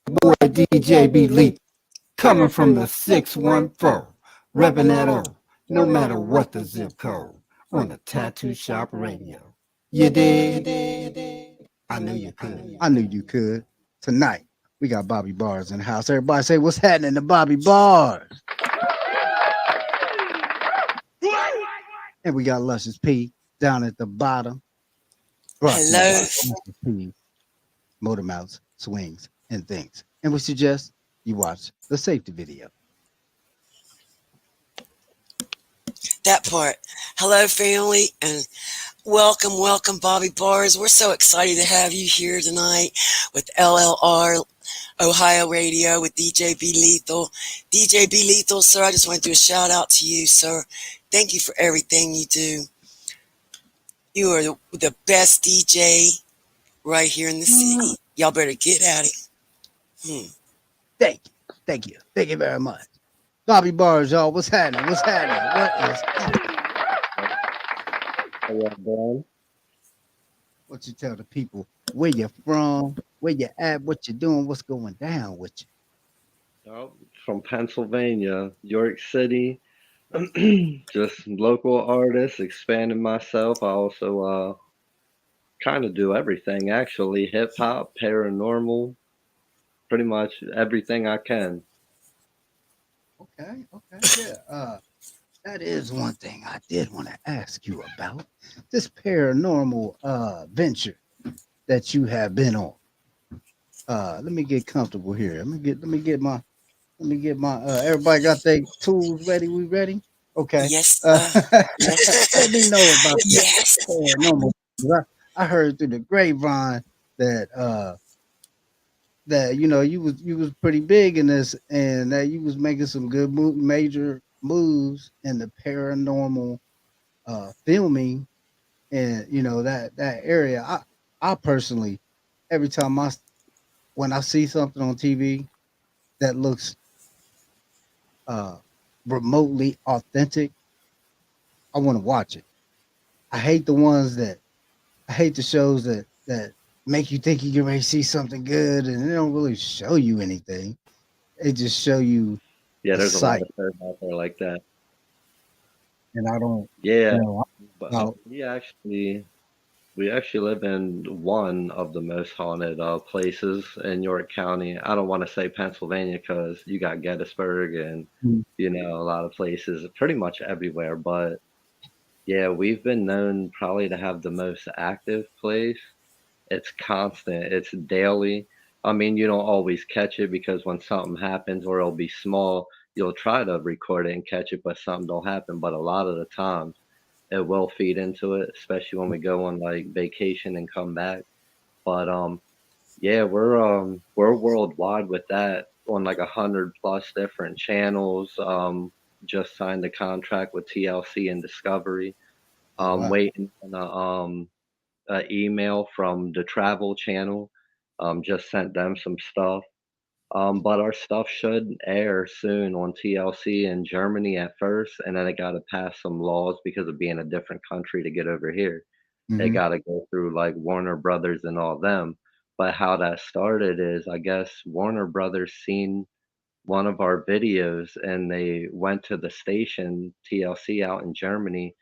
Boy DJ be leap, coming from the 614, repping that O, no matter what the zip code, on the Tattoo Shop Radio. You dig? I knew you could. I knew you could. Tonight, we got Bobby Barz in the house. Everybody say, what's happening to Bobby Barz? And we got Luscious P down at the bottom. Brought to you by Hello. Luscious P, Motor Mouths, Swings, and Things. And we suggest you watch the safety video. That part. Hello, family, and welcome, Bobby Barz. We're so excited to have you here tonight with LLR Ohio Radio with DJ B Lethal. DJ B Lethal, sir, I just want to do a shout out to you, sir. Thank you for everything you do. You are the best DJ right here in the city. Y'all better get at it. Thank you. Thank you very much. Bobby Barz, y'all. What's happening? What is happening? How y'all doing? What you tell the people? Where you from? Where you at? What you doing? What's going down with you? Oh, from Pennsylvania, York City. Just local artist, expanding myself. I also kind of do everything actually. Hip hop, paranormal, pretty much everything I can. Okay, yeah. That is one thing I did want to ask you about. This paranormal venture that you have been on. Let me get comfortable here. Let me get my everybody got their tools ready? We ready? Okay. Yes, sir. Let me know about Yes. paranormal. I heard through the grapevine that that you was pretty big in this, and that you was making some good major moves in the paranormal filming, and that area. I personally, every time when I see something on TV that looks remotely authentic, I want to watch it. I hate the shows that make you think you get ready to see something good, and they don't really show you anything. They just show you Yeah, a there's a lot sight, of shows out there like that. and I don't. Yeah, know. but About, we actually live in one of the most haunted places in York County. I don't want to say Pennsylvania because you got Gettysburg and a lot of places, pretty much everywhere. But yeah, we've been known probably to have the most active place. It's constant, it's daily. I mean, you don't always catch it because when something happens or it'll be small, you'll try to record it and catch it, but something don't happen. But a lot of the times it will feed into it, especially when we go on like vacation and come back. But yeah, we're worldwide with that on like 100 plus different channels. Just signed a contract with TLC and Discovery. wow. Waiting on a email from the Travel Channel. Just sent them some stuff. But our stuff should air soon on TLC in Germany at first, and then they got to pass some laws because of being a different country to get over here. They Hmm. got to go through like Warner Brothers and all them. But how that started is, I guess Warner Brothers seen one of our videos and they went to the station TLC out in Germany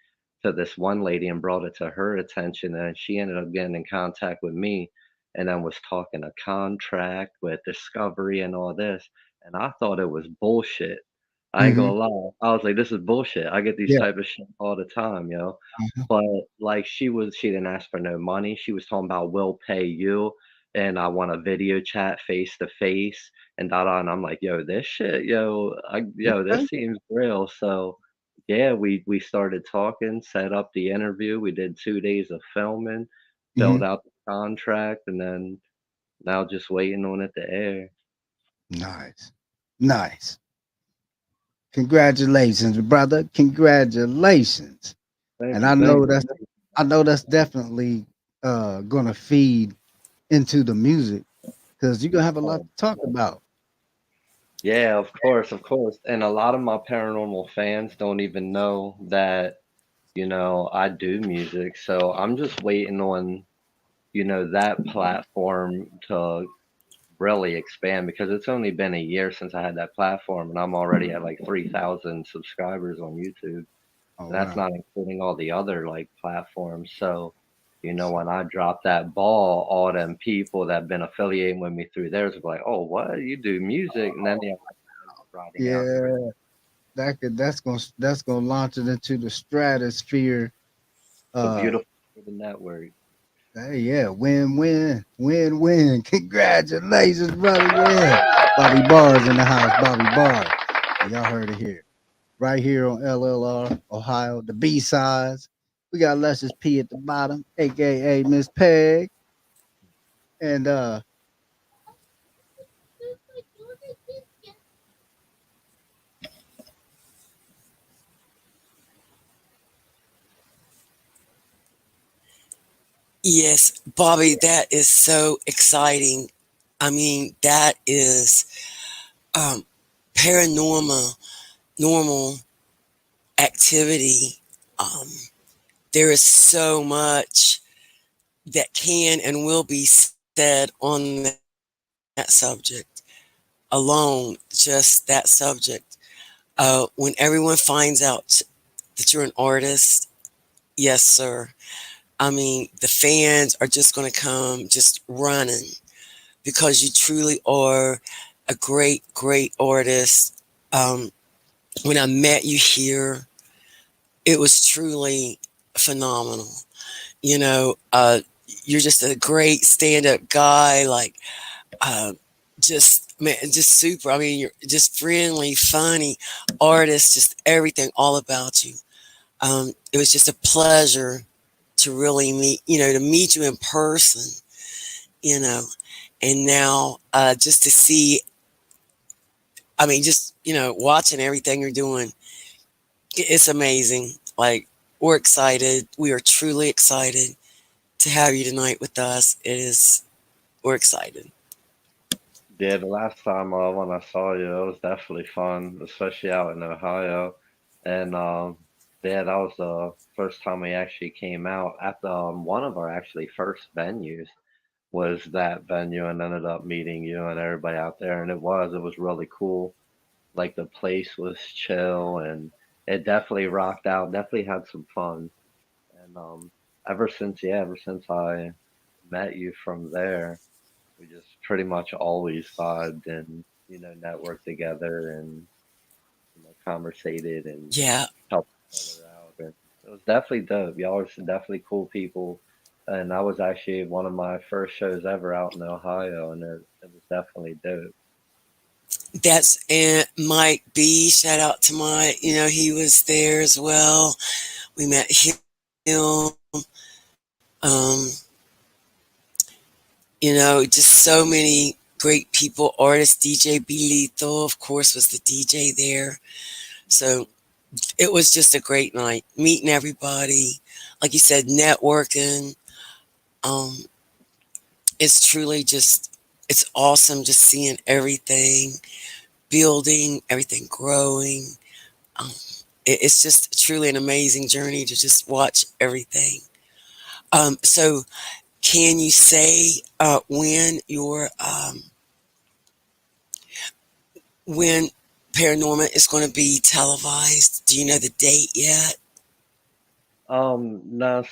to this one lady and brought it to her attention, and she ended up getting in contact with me and then was talking a contract with Discovery and all this, and I thought it was bullshit. I ain't Hmm. gonna lie. I was like, this is bullshit. I get these Yeah. type of shit all the time, yo. Uh-huh. But like she didn't ask for no money. She was talking about we'll pay you and I want a video chat face to face and da da. And I'm like, yo, this shit, yo, Okay. this seems real. So yeah, we started talking, set up the interview. We did 2 days of filming, Hmm. filled out the contract, and then now just waiting on it to air. Nice, nice. Congratulations, brother. Congratulations. Thank And you, I thank know you. that's definitely gonna feed into the music because you're gonna have a lot Oh, to talk about. yeah, of course, of course. And a lot of my paranormal fans don't even know that, I do music. So I'm just waiting on, that platform to really expand because it's only been a year since I had that platform, and I'm already at like 3,000 subscribers on YouTube. Oh And that's wow. not including all the other like platforms. So, when I dropped that ball, all them people that been affiliating with me through theirs were like, "Oh, what you do music?" And then they ended up riding out here. Yeah, that's gonna launch it into the stratosphere. The Uh, beautiful for the network. hey, yeah, win win win win. Congratulations, brother. Yeah, Bobby Barz in the house. Bobby Barz. Y'all heard it here, right here on LLR Ohio. The B sides. We got Lessons P at the bottom, aka Miss Peg, and Yes, Bobby, that is so exciting. I mean, that is um, paranormal, normal activity. Um, there is so much that can and will be said on that subject alone, just that subject. When everyone finds out that you're an artist, yes, sir. I mean, the fans are just going to come just running because you truly are a great, great artist. When I met you here, it was truly phenomenal. You know, you're just a great stand-up guy, like uh, just man, just super. I mean, you're just friendly, funny, artist, just everything, all about you. It was just a pleasure to really meet, to meet you in person, you know, and now just to see, I mean, just, watching everything you're doing, it's amazing. Like, we're excited. We are truly excited to have you tonight with us. We're excited. Yeah, the last time when I saw you, it was definitely fun, especially out in Ohio. And yeah, that was the first time we actually came out at one of our actually first venues was that venue, and ended up meeting you and everybody out there. And it was really cool. Like the place was chill, and it definitely rocked out. Definitely had some fun. And ever since I met you from there, we just pretty much always vibed and networked together and conversated and Yeah, helped each other out. And it was definitely dope. Y'all are some definitely cool people. And that was actually one of my first shows ever out in Ohio, and it was definitely dope. that's and Mike B. Shout out to Mike. He was there as well. We met him. Um, just so many great people, artists. DJ B. Lethal, of course, was the DJ there. So it was just a great night, meeting everybody. Like you said, networking. Um, it's truly just, it's awesome just seeing everything building, everything growing. Um, it's just truly an amazing journey to just watch everything. So, can you say when Paranormal is going to be televised? Do you know the date yet? Now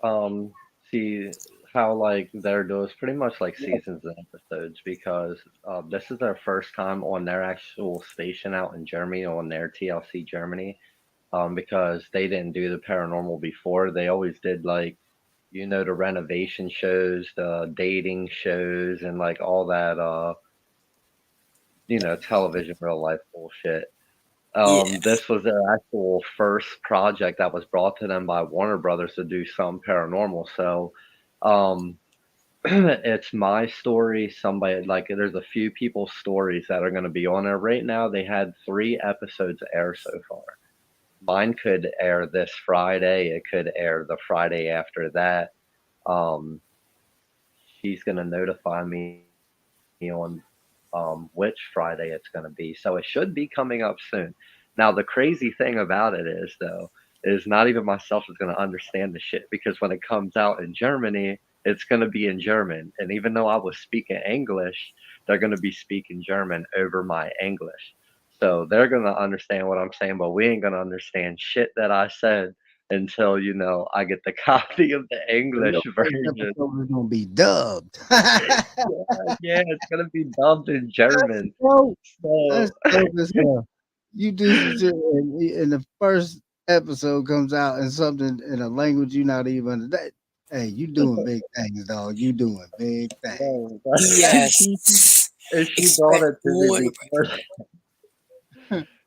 um, see how like they're doing is pretty much like seasons and episodes because this is their first time on their actual station out in Germany on their TLC Germany. Because they didn't do the paranormal before. They always did like the renovation shows, the dating shows, and like all that television real life bullshit. Yeah, This was their actual first project that was brought to them by Warner Brothers to do some paranormal. So, um, it's my story. Somebody like there's a few people's stories that are going to be on there right now. They had 3 episodes air so far. Mine could air this Friday. It could air the Friday after that. Um, she's going to notify me on which Friday it's going to be. So it should be coming up soon. Now, the crazy thing about it is, though, is not even myself is going to understand the shit because when it comes out in Germany, it's going to be in German. And even though I was speaking English, they're going to be speaking German over my English. So they're going to understand what I'm saying, but we ain't going to understand shit that I said until, I get the copy of the So your English first version. episode is gonna be dubbed. Yeah, it's going to be dubbed in That's German. dope. So, That's dope as hell. You do some shit, and the first episode comes out in something in a language you're not even that. Hey, you doing big things, dog. You doing big things. no, Yes. and she brought Expect it to me more. before.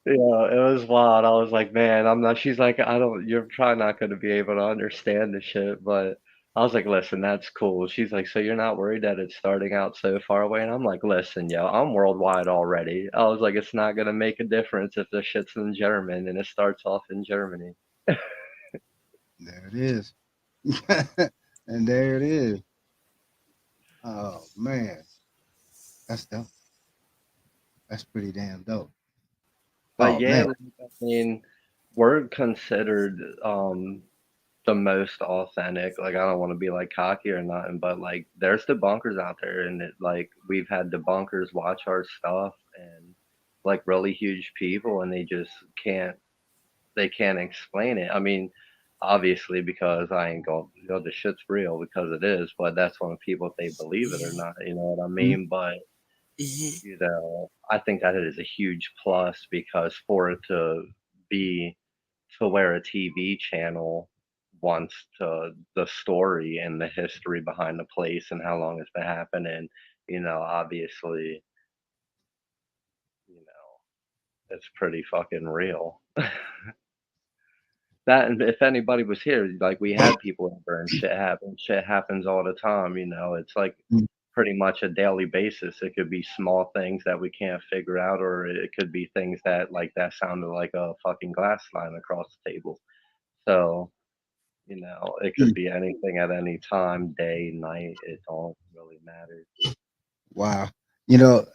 Yeah, it was wild. I was like, man, I'm not. She's like, you're probably not going to be able to understand the shit. But I was like, listen, that's cool. She's like, so you're not worried that it's starting out so far away? And I'm like, listen, yo, I'm worldwide already. I was like, it's not going to make a difference if the shit's in German and it starts off in Germany. There it is. And there it is. Oh man, that's dope. That's pretty damn dope. But Oh yeah, man. like, I mean, we're considered the most authentic. Like I don't want to be like cocky or nothing, but like there's debunkers out there, and we've had debunkers watch our stuff and like really huge people, and they can't explain it. I mean, obviously because I ain't going, the shit's real because it is, but that's when people if they believe it or not. You know what I Mhm. mean? But Mhm. I think that it is a huge plus because for it to be to where a TV channel wants the story and the history behind the place and how long it's been happening, obviously, you know, it's pretty fucking real. That and if anybody was here, like we had people over and shit happens. Shit happens all the time, It's like pretty much a daily basis. It could be small things that we can't figure out, or it could be things that sounded like a fucking glass line across the table. So, it could be anything at any time, day, night. It don't really matter. Wow. You know,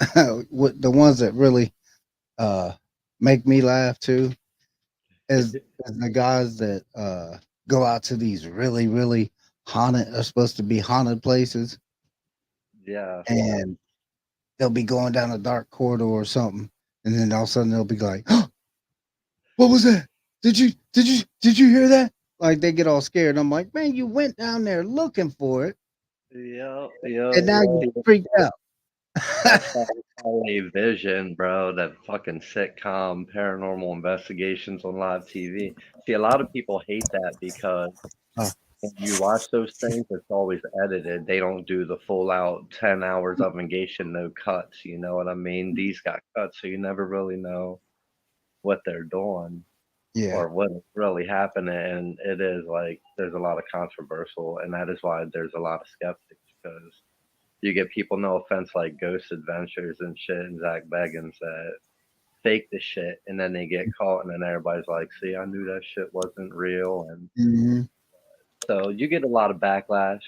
what the ones that really uh make me laugh too is the guys that go out to these really, really haunted are supposed to be haunted places, Yeah. and they'll be going down a dark corridor or something, and then all of a sudden they'll be like, what was that? Did you hear that? Like they get all scared. I'm like, man, you went down there looking for it, Yeah, yeah. and now you freaked out. That's that LA Vision, bro. That fucking sitcom, paranormal investigations on live TV. See, a lot of people hate that because Uh, when you watch those things, it's always edited. They don't do the full out 10 hours of engagement, no cuts. You know what I mean? These got cuts, so you never really know what they're doing yeah, or what is really happening. And it is like there's a lot of controversial, and that is why there's a lot of skeptics because you get people, no offense, like Ghost Adventures and shit, and Zach Baggins that fake the shit, and then they get caught, and then everybody's like, "See, I knew that shit wasn't real," and hmm so you get a lot of backlash.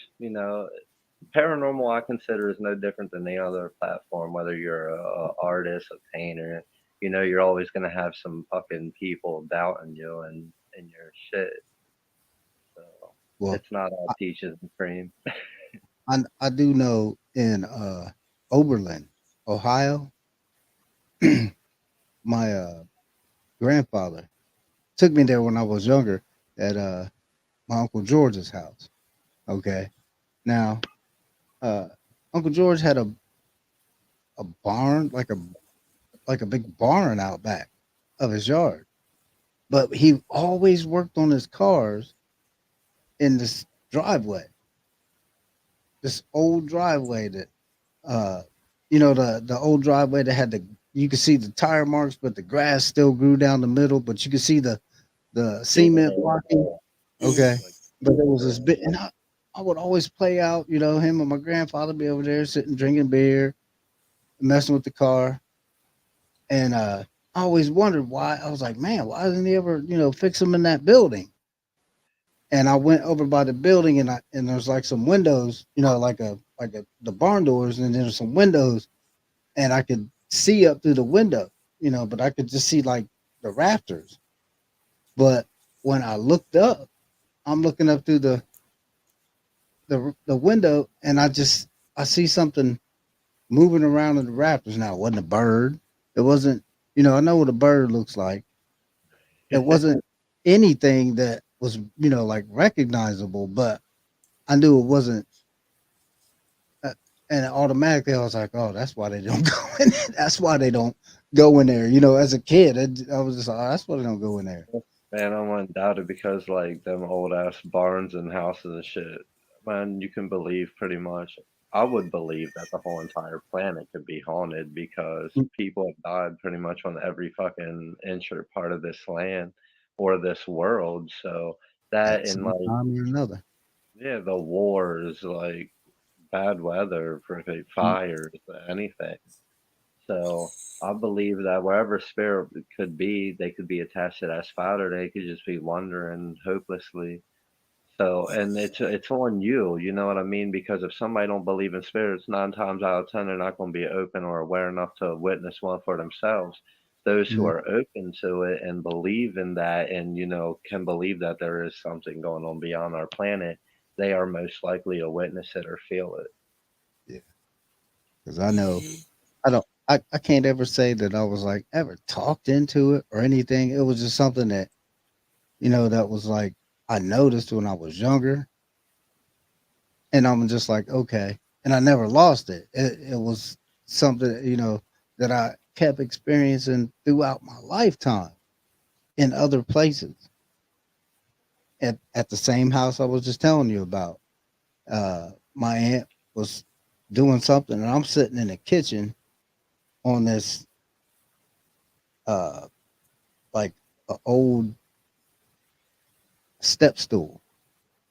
Paranormal I consider is no different than the other platform. Whether you're a artist, a painter, you're always gonna have some fucking people doubting you and your shit. So well, it's not all peaches and cream. I do know in Oberlin, Ohio, my grandfather took me there when I was younger at my uncle George's house. Okay, now uh, Uncle George had a barn, like a big barn out back of his yard, but he always worked on his cars in this driveway, this old driveway that uh the old driveway that had the you could see the tire marks, but the grass still grew down the middle, but you could see the Yeah, cement blocking. Okay, Mhm. like but there was this bit, and I would always play out. Him and my grandfather be over there sitting drinking beer, messing with the car, and I always wondered why. I was like, man, why didn't he ever fix them in that building? And I went over by the building, and there's like some windows, like the barn doors, and there's some windows, and I could see up through the window, but I could just see like the rafters. But when I looked up, I'm looking up through the window, and I see something moving around in the rafters. Now, it wasn't a bird. It wasn't, I know what a bird looks like. It wasn't anything that was, like recognizable, but I knew it wasn't. Uh, and automatically, I was like, "Oh, that's why they don't go in. That's why they don't go in there." As a kid, I was just like, "Oh, that's why they don't go in there." Man, I wouldn't doubt it because like them old ass barns and houses and shit. Man, you can believe pretty much. I would believe that the whole entire planet could be haunted because people have died pretty much on every fucking inch or part of this land or this world. So that At and some like time or another. yeah, the wars, like bad weather, freaking Mm. fires, anything. So I believe that wherever spirit could be, they could be attached to that spot, or they could just be wandering hopelessly. So, and it's on you, you know what I mean? Because if somebody don't believe in spirits, 9 times out of 10, they're not going to be open or aware enough to witness one for themselves. Those who Mm. are open to it and believe in that, and can believe that there is something going on beyond our planet, they are most likely to witness it or feel it. Yeah, because I know Mhm. I can't ever say that I was like ever talked into it or anything. It was just something that that was like I noticed when I was younger, and I'm just like, okay, and I never lost it. It was something that I kept experiencing throughout my lifetime in other places. At the same house I was just telling you about. My aunt was doing something, and I'm sitting in the kitchen on this uh like a old step stool,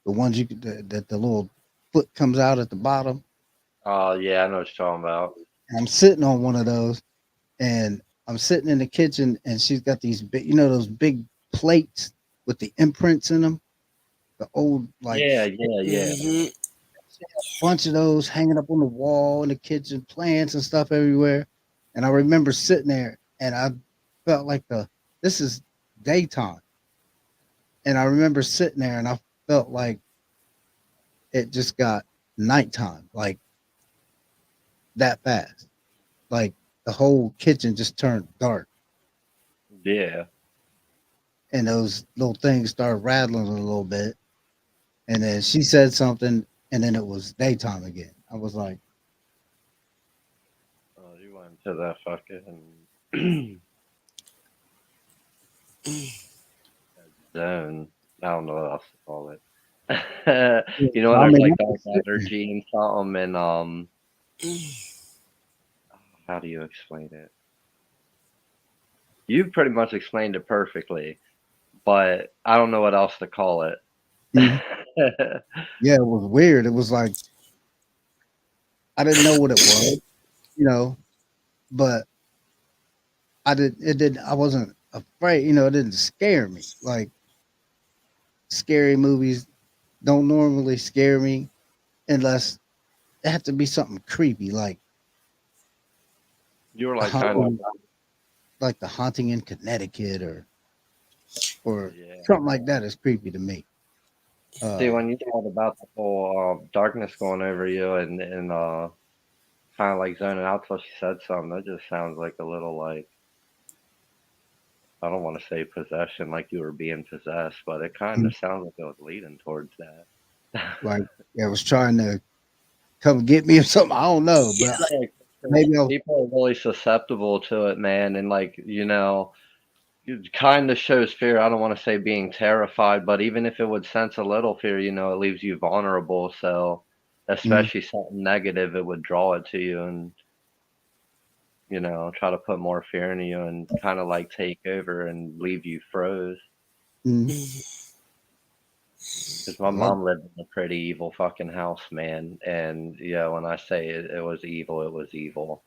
the ones that the little foot comes out at the bottom. Oh, yeah, I know what you're talking about. And I'm sitting on one of those, and I'm sitting in the kitchen, and she's got these big, those big plates with the imprints in them, the old like Yeah, yeah, yeah. Mhm. bunch of those hanging up on the wall in the kitchen, plants and stuff everywhere. And I remember sitting there, and I felt like this is daytime, and I remember sitting there, and I felt like it just got nighttime, like that fast. Like the whole kitchen just turned dark, Yeah. and those little things started rattling a little bit. And then she said something, and then it was daytime again. I was like, Oh, you went to that fucking Mm. zone. I don't know what else to call it. yeah. You know when I there's mean, like I dark was sitting there. energy and something, and Mm. how do you explain it? You pretty much explained it perfectly, but I don't know what else to call it. Mhm. Yeah, it was weird. It was like I didn't know what it was, you know, but I wasn't afraid, it didn't scare me. Like scary movies don't normally scare me unless it had to be something creepy, You were the like kind of haunting, like the haunting in Connecticut, or yeah. something like that is creepy to me. See, Uh, when you thought about the whole darkness going over you and kind of like zoning out till she said something, that just sounds like a little like I don't want to say possession, like you were being possessed, but it kind of sounds like it was leading towards that. like it was trying to come get me or something. I don't know, Yeah, but like, Yeah, 'cause maybe I'll. people are really susceptible to it, man, and like it kind of shows fear. I don't want to say being terrified, but even if it would sense a little fear, it leaves you vulnerable. So, Mm, especially something negative, it would draw it to you and try to put more fear in you and kind of like take over and leave you froze. mm. mm. Because my Well, mom lived in a pretty evil fucking house, man. And yeah, when I say it was evil, it was evil.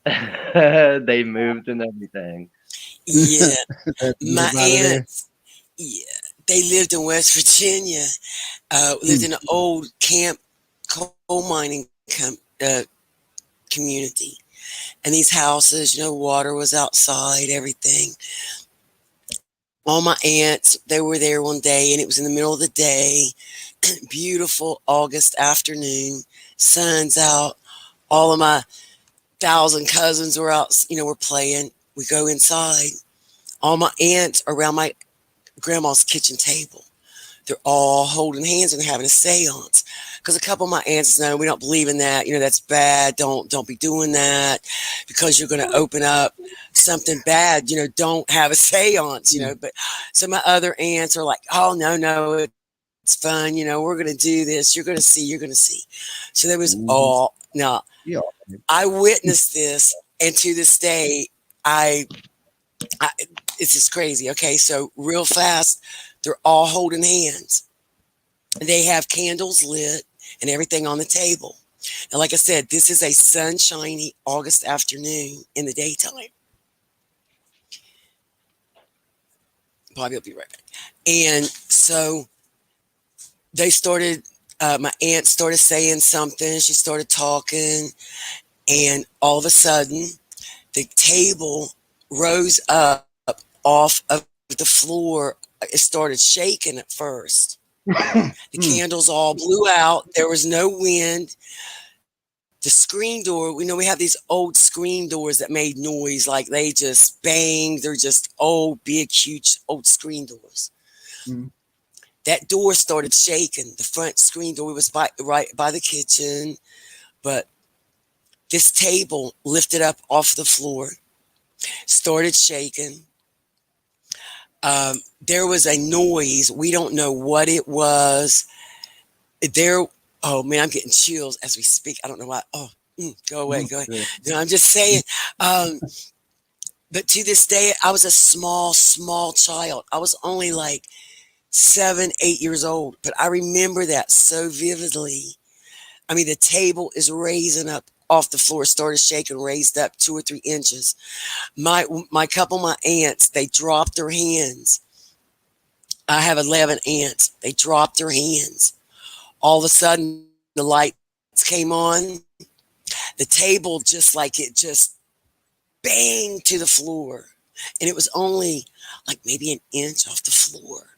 They moved and everything. Yeah, that you my live out of there. aunts, yeah, they lived in West Virginia, lived Mm, in an old camp coal mining community. And these houses, water was outside, everything. All my aunts, they were there one day, and it was in the middle of the day. Beautiful August afternoon, sun's out. All of my 1,000 cousins were out, we're playing. We go inside. All my aunts are around my grandma's kitchen table. They're all holding hands and having a seance. Because a couple of my aunts know we don't believe in that. That's bad. Don't be doing that because you're going to open up something bad. Don't have a seance. But so my other aunts are like, oh no, it's fun. We're going to do this. You're going to see. You're going to see. So there was all now. Yeah. I witnessed this, and to this day, I it's just crazy. Okay, so real fast, they're all holding hands. They have candles lit and everything on the table. And like I said, this is a sunshiny August afternoon in the daytime. Bobby will be right back. And so they started, my aunt started saying something. She started talking. And all of a sudden, the table rose up off of the floor. It started shaking at first. The candles all blew out. There was no wind. The screen door, we know we have these old screen doors that made noise, like they just banged. They're just old, big, huge, old screen doors. That door started shaking. The front screen door was right by the kitchen, but this table lifted up off the floor, started shaking. There was a noise. We don't know what it was. Oh man, I'm getting chills as we speak. I don't know why. Oh, go away, go away. No, I'm just saying. But to this day, I was a small child. I was only like 7, 8 years old, but I remember that so vividly. I mean, the table is raising up off the floor, started shaking, raised up 2 or 3 inches. My couple, my aunts, they dropped their hands. I have 11 aunts. They dropped their hands. All of a sudden, the lights came on. The table just banged to the floor. And it was only like maybe an inch off the floor.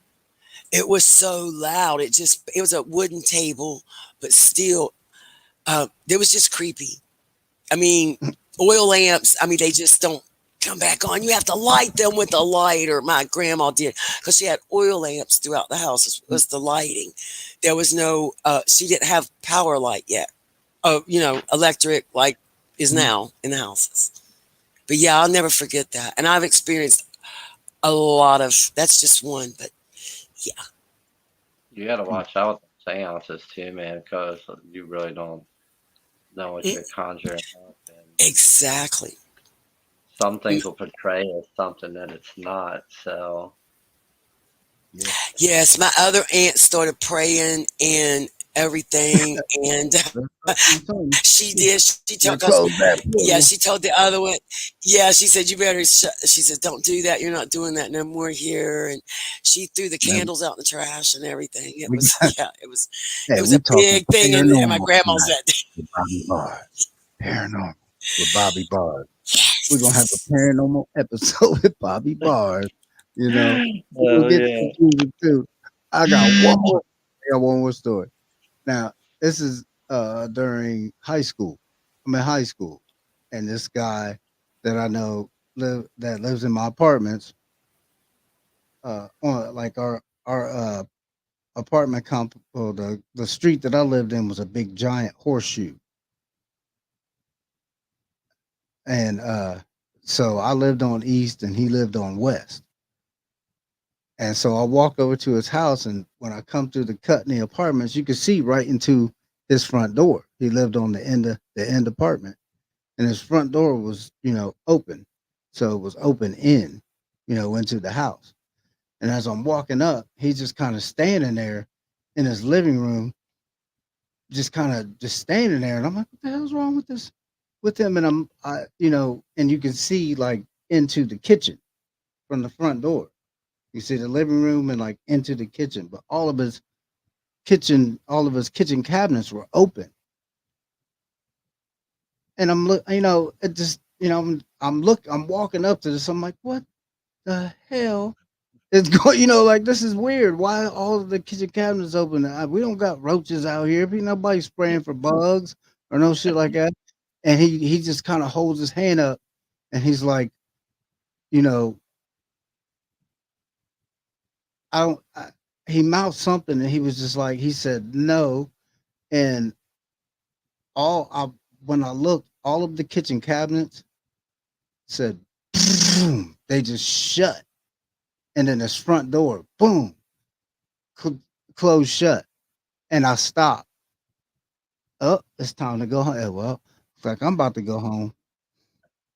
It was so loud. It was a wooden table, but still, it was just creepy. I mean, oil lamps, they just don't come back on. You have to light them with a lighter. My grandma did, because she had oil lamps throughout the house. It was the lighting. There was no, she didn't have power light yet. Electric like is now in the houses. But yeah, I'll never forget that. And I've experienced a lot of, that's just one, but yeah. You got to watch out with seances too, man, because you really don't know what you're conjuring up. And Exactly. some things will portray as something that it's not. So Yes, my other aunt started praying and everything, and she did. She told us. Yeah, she told the other one. Yeah, she said, "You better." She said, "Don't do that. You're not doing that no more here." And she threw the candles out in the trash and everything. It was it was a big thing in my grandma's that day. Bobby Barz. Paranormal with Bobby Barz. We're gonna have a paranormal episode with Bobby Barz. We'll get confused too. I got one more story. Now, this is during high school. I'm in high school, and this guy that I know that lives in my apartments, on like our apartment or the street that I lived in was a big giant horseshoe, and so I lived on east and he lived on west. And so I walk over to his house, and when I come through the cut in the apartments, you could see right into his front door. He lived on the end apartment, and his front door was, open. So it was open into the house. And as I'm walking up, he's just kind of standing there in his living room, just kind of just standing there. And I'm like, what the hell's wrong with him? And and you can see like into the kitchen from the front door. You see the living room and like into the kitchen, but all of his kitchen cabinets were open. And I'm I'm walking up to this. I'm like, what the hell It's going, like this is weird. Why are all of the kitchen cabinets open? We don't got roaches out here. Be nobody spraying for bugs or no shit like that. And he just kind of holds his hand up and he's like, you know, I don't. He mouthed something and he was just like he said no, and all I when I looked, all of the kitchen cabinets said boom. They just shut, and then this front door boom cl- closed shut, and I stopped. Oh, it's time to go home. Well, it's like I'm about to go home.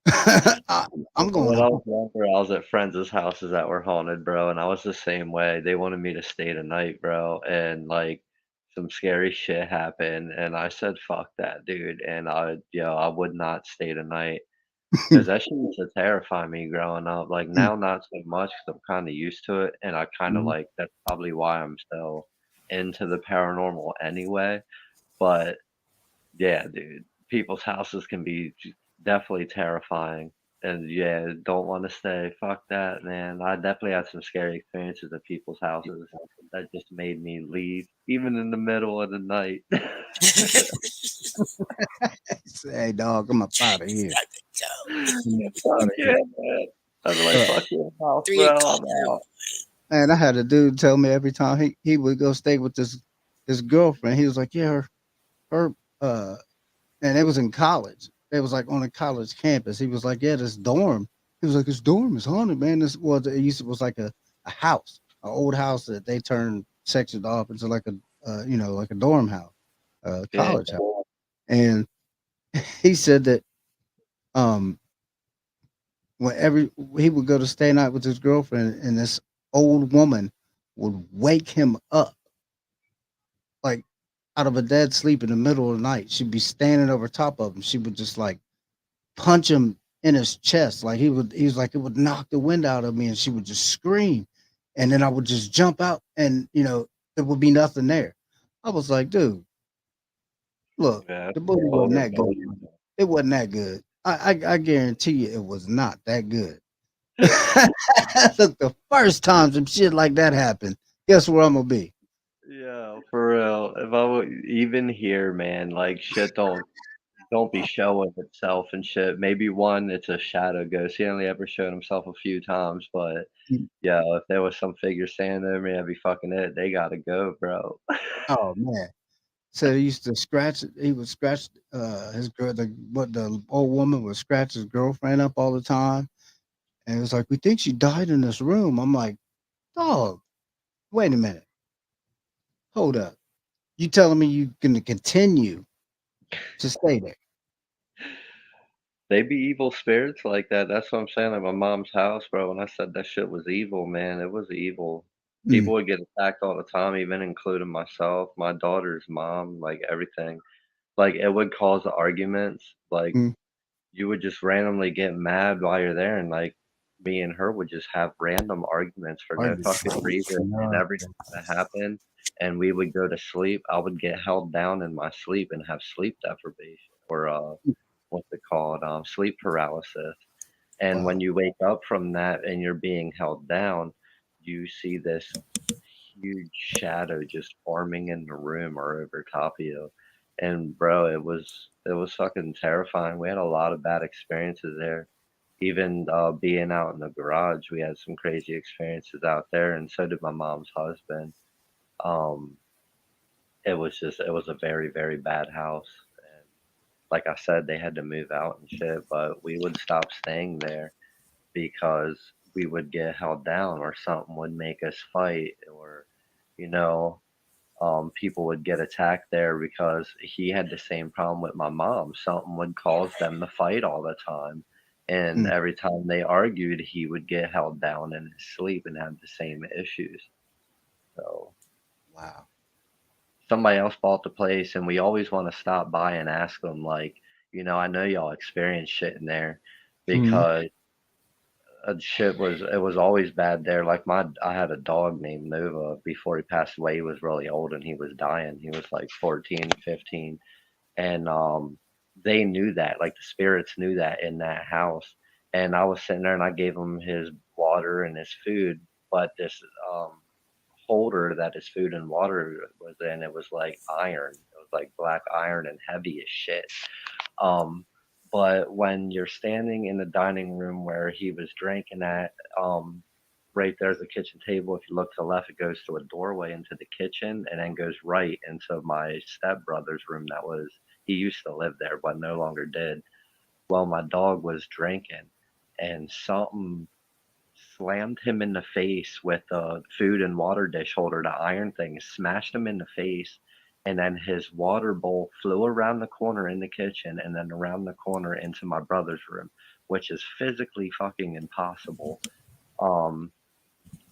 I, I'm going When I home. was younger, I was at friends' houses that were haunted, bro, and I was the same way. They wanted me to stay the night, bro, and like some scary shit happened, and I said, "Fuck that, dude," and I would not stay the night because that shit used to terrify me growing up. Like now, not so much because I'm kind of used to it, and I kind of Mhm. like that's probably why I'm still into the paranormal anyway. But yeah, dude, people's houses can be definitely terrifying. And yeah, don't want to stay. Fuck that, man. I definitely had some scary experiences at people's houses that just made me leave, even in the middle of the night. Say, hey, dog, I'm up out of He's here. got the go. I'm up Fuck out of yeah, here. man. I'd be like, Uh, fuck your house, 3 o'clock bro. in the I'm out. Man, I had a dude tell me every time he would go stay with this his girlfriend. He was like, yeah, her and it was in college. It was like on a college campus. He was like, yeah, this dorm. He was like, this dorm is haunted, man. This was it was like a house, an old house that they turned sectioned off into like a like a dorm house, Yeah. college house. And he said that um whenever he would go to stay night with his girlfriend, and this old woman would wake him up like out of a dead sleep in the middle of the night. She'd be standing over top of him. She would just like punch him in his chest. Like he was like, it would knock the wind out of me, and she would just scream. And then I would just jump out, and there would be nothing there. I was like, dude, look, Yeah. the booty wasn't Total that good. It wasn't that good. I guarantee you it was not that good. Look, the first time some shit like that happened, guess where I'm gonna be? Yeah, for real. If I would even here, man, like shit don't be showing itself and shit. Maybe one, it's a shadow ghost. He only ever showed himself a few times, but yeah, if there was some figure standing over me, I'd be fucking it. They gotta go, bro. Oh man. So he used to scratch. He would scratch his girl. The old woman would scratch his girlfriend up all the time, and it was like, we think she died in this room. I'm like, dog, wait a minute, hold up. You telling me you gonna continue to stay there? They be evil spirits like that. That's what I'm saying. At my mom's house, bro. When I said that shit was evil, man, it was evil. Mm, People would get attacked all the time, even including myself, my daughter's mom, like everything. Like it would cause arguments. Like mm. you would just randomly get mad while you're there, and like me and her would just have random arguments for no Argue. fucking reason. And No. every time that happened, and we would go to sleep, I would get held down in my sleep and have sleep deprivation or what's it called, sleep paralysis. And when Wow. you wake up from that and you're being held down, you see this huge shadow just forming in the room or over top of you. And bro, it was fucking terrifying. We had a lot of bad experiences there. Even being out in the garage, we had some crazy experiences out there, and so did my mom's husband. Um, it was a very, very bad house. And like I said, they had to move out and shit, but we would stop staying there because we would get held down or something would make us fight or you know people would get attacked there because he had the same problem with my mom. Something would cause them to fight all the time. And Mm, every time they argued, he would get held down in his sleep and have the same issues. So wow. somebody else bought the place, and we always want to stop by and ask them, like, I know y'all experience shit in there Mm, because shit it was always bad there. Like I had a dog named Nova before he passed away. He was really old and he was dying. He was like 14, 15. And they knew that, like the spirits knew that in that house. And I was sitting there and I gave him his water and his food but this holder that his food and water was in, it was like iron. It was like black iron and heavy as shit. Um, but when you're standing in the dining room where he was drinking at, right there's a kitchen table. If you look to the left, it goes to a doorway into the kitchen and then goes right into my stepbrother's room. He used to live there, but no longer did. Well, my dog was drinking and something slammed him in the face with a food and water dish holder, the iron thing, smashed him in the face. And then his water bowl flew around the corner in the kitchen and then around the corner into my brother's room, which is physically fucking impossible.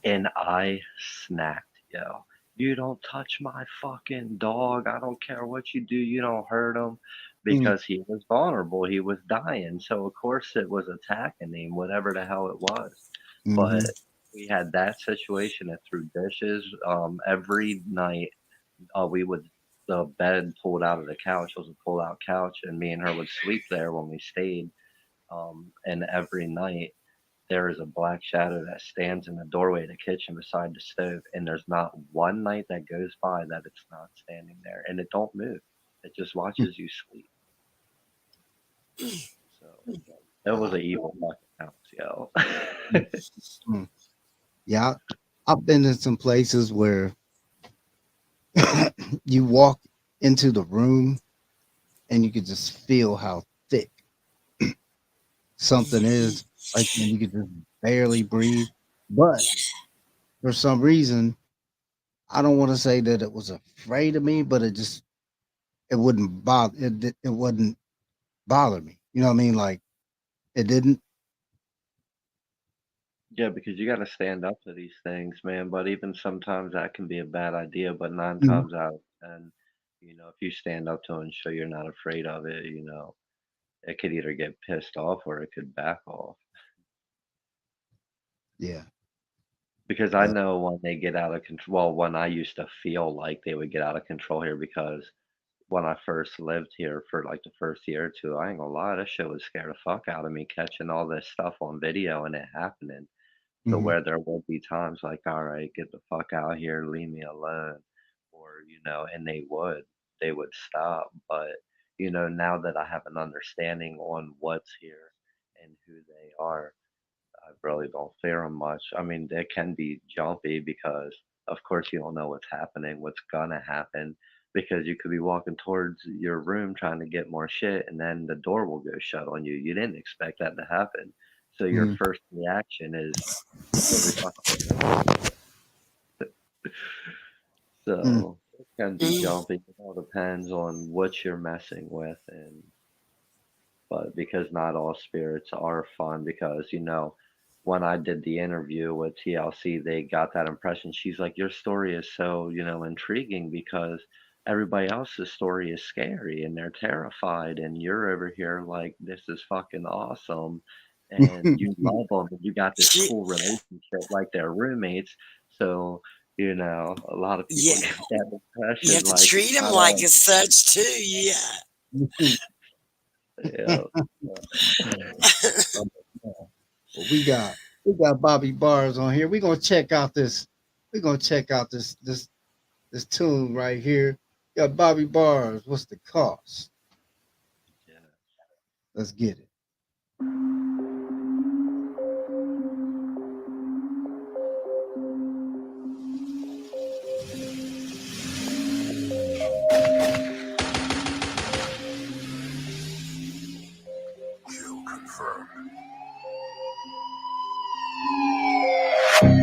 And I snapped, yo. You don't touch my fucking dog. I don't care what you do. You don't hurt him because he was vulnerable. He was dying. So, of course, it was attacking him, whatever the hell it was. But we had that situation that threw dishes. Every night, the bed pulled out of the couch. It was a pull out couch, and me and her would sleep there when we stayed. And every night, there is a black shadow that stands in the doorway of the kitchen beside the stove, and there's not one night that goes by that it's not standing there, and it don't move. It just watches you sleep. So it was an evil fucking house, yo. Yeah, I've been in some places where you walk into the room and you can just feel how thick something is. Like you could just barely breathe. But for some reason, I don't want to say that it was afraid of me, but it wouldn't bother it wouldn't bother me. You know what I mean? Like it didn't. Yeah, because you got to stand up to these things, man. But even sometimes that can be a bad idea. But 9 times out of 10, if you stand up to it and show you're not afraid of it, it could either get pissed off or it could back off. Yeah. Because I know when they get out of control, well, when I used to feel like they would get out of control here, because when I first lived here for like the first year or two, I ain't gonna lie, that shit would scare the fuck out of me catching all this stuff on video and it happening. So where there would be times like, all right, get the fuck out here, leave me alone, or and they would stop. But now that I have an understanding on what's here and who they are, I really don't fear them much. I mean, it can be jumpy because, of course, you don't know what's happening, what's gonna happen, because you could be walking towards your room trying to get more shit, and then the door will go shut on you. You didn't expect that to happen, so your first reaction is really fucking. So it can be jumpy. It all depends on what you're messing with, but because not all spirits are fun, because when I did the interview with TLC, they got that impression. She's like, your story is so, intriguing because everybody else's story is scary and they're terrified. And you're over here like, this is fucking awesome. And you love them and you got this cool relationship like they're roommates. So, a lot of people get that impression. You have to treat them like as such too. Yeah. Yeah. Well, we got Bobby Barz on here. We're gonna check out this. We're gonna check out this tune right here. Got Bobby Barz. What's the cost? Yeah. Let's get it.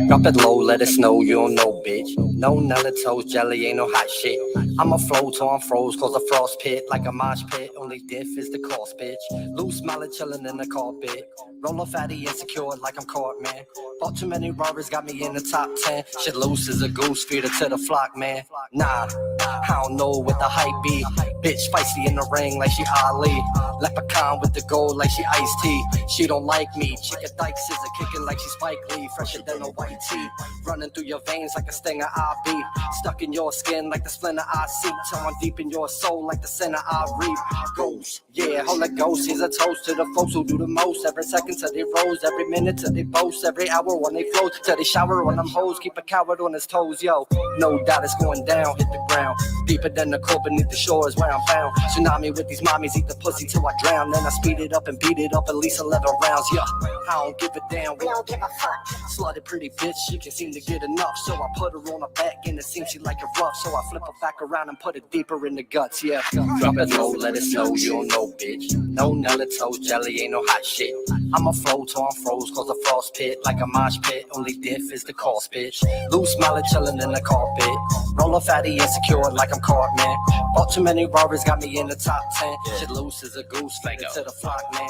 Drop it low, let us know you don't know, bitch. No Nella jelly, ain't no hot shit. I'm a flow till I'm froze, cause a frost pit. Like a mosh pit, only diff is the cost, bitch. Loose mallet chillin' in the carpet. Roll fatty insecure like I'm caught, man. Bought too many robbers, got me in the top 10. Shit loose as a goose, feed it to the flock, man. Nah, I don't know what the hype be. Bitch feisty in the ring like she Ali. Leprechaun with the gold like she iced tea. She don't like me. Chicken dyke scissor kicking like she Spike Lee. Fresher than a white tee. Running through your veins like a stinger I beat. Stuck in your skin like the splinter I seek. Someone deep in your soul like the sinner I reap. Ghost, yeah, Holy Ghost. Here's a toast to the folks who do the most. Every second till they rose. Every minute till they boast. Every hour when they float. Till they shower on them hoes. Keep a coward on his toes, yo. No doubt it's going down. Hit the ground. Deeper than the core beneath the shore is where I'm found. Tsunami with these mommies, eat the pussy till I drown. Then I speed it up and beat it up at least 11 rounds. Yeah, I don't give a damn, we don't give a fuck. Slutty pretty bitch, she can seem to get enough. So I put her on her back and it seems she like it rough. So I flip her back around and put it deeper in the guts, yeah. Drop it low, let it snow, you don't know, bitch. No Nella toast, jelly ain't no hot shit. I'ma flow till I'm froze, cause a frost pit. Like a mosh pit, only diff is the cost, bitch. Loose smiling, chillin' in the carpet. Roll a fatty, insecure like I'm Cartman. Bought too many robbers, got me in the top 10. Shit loose as a goose, like to the flock, man.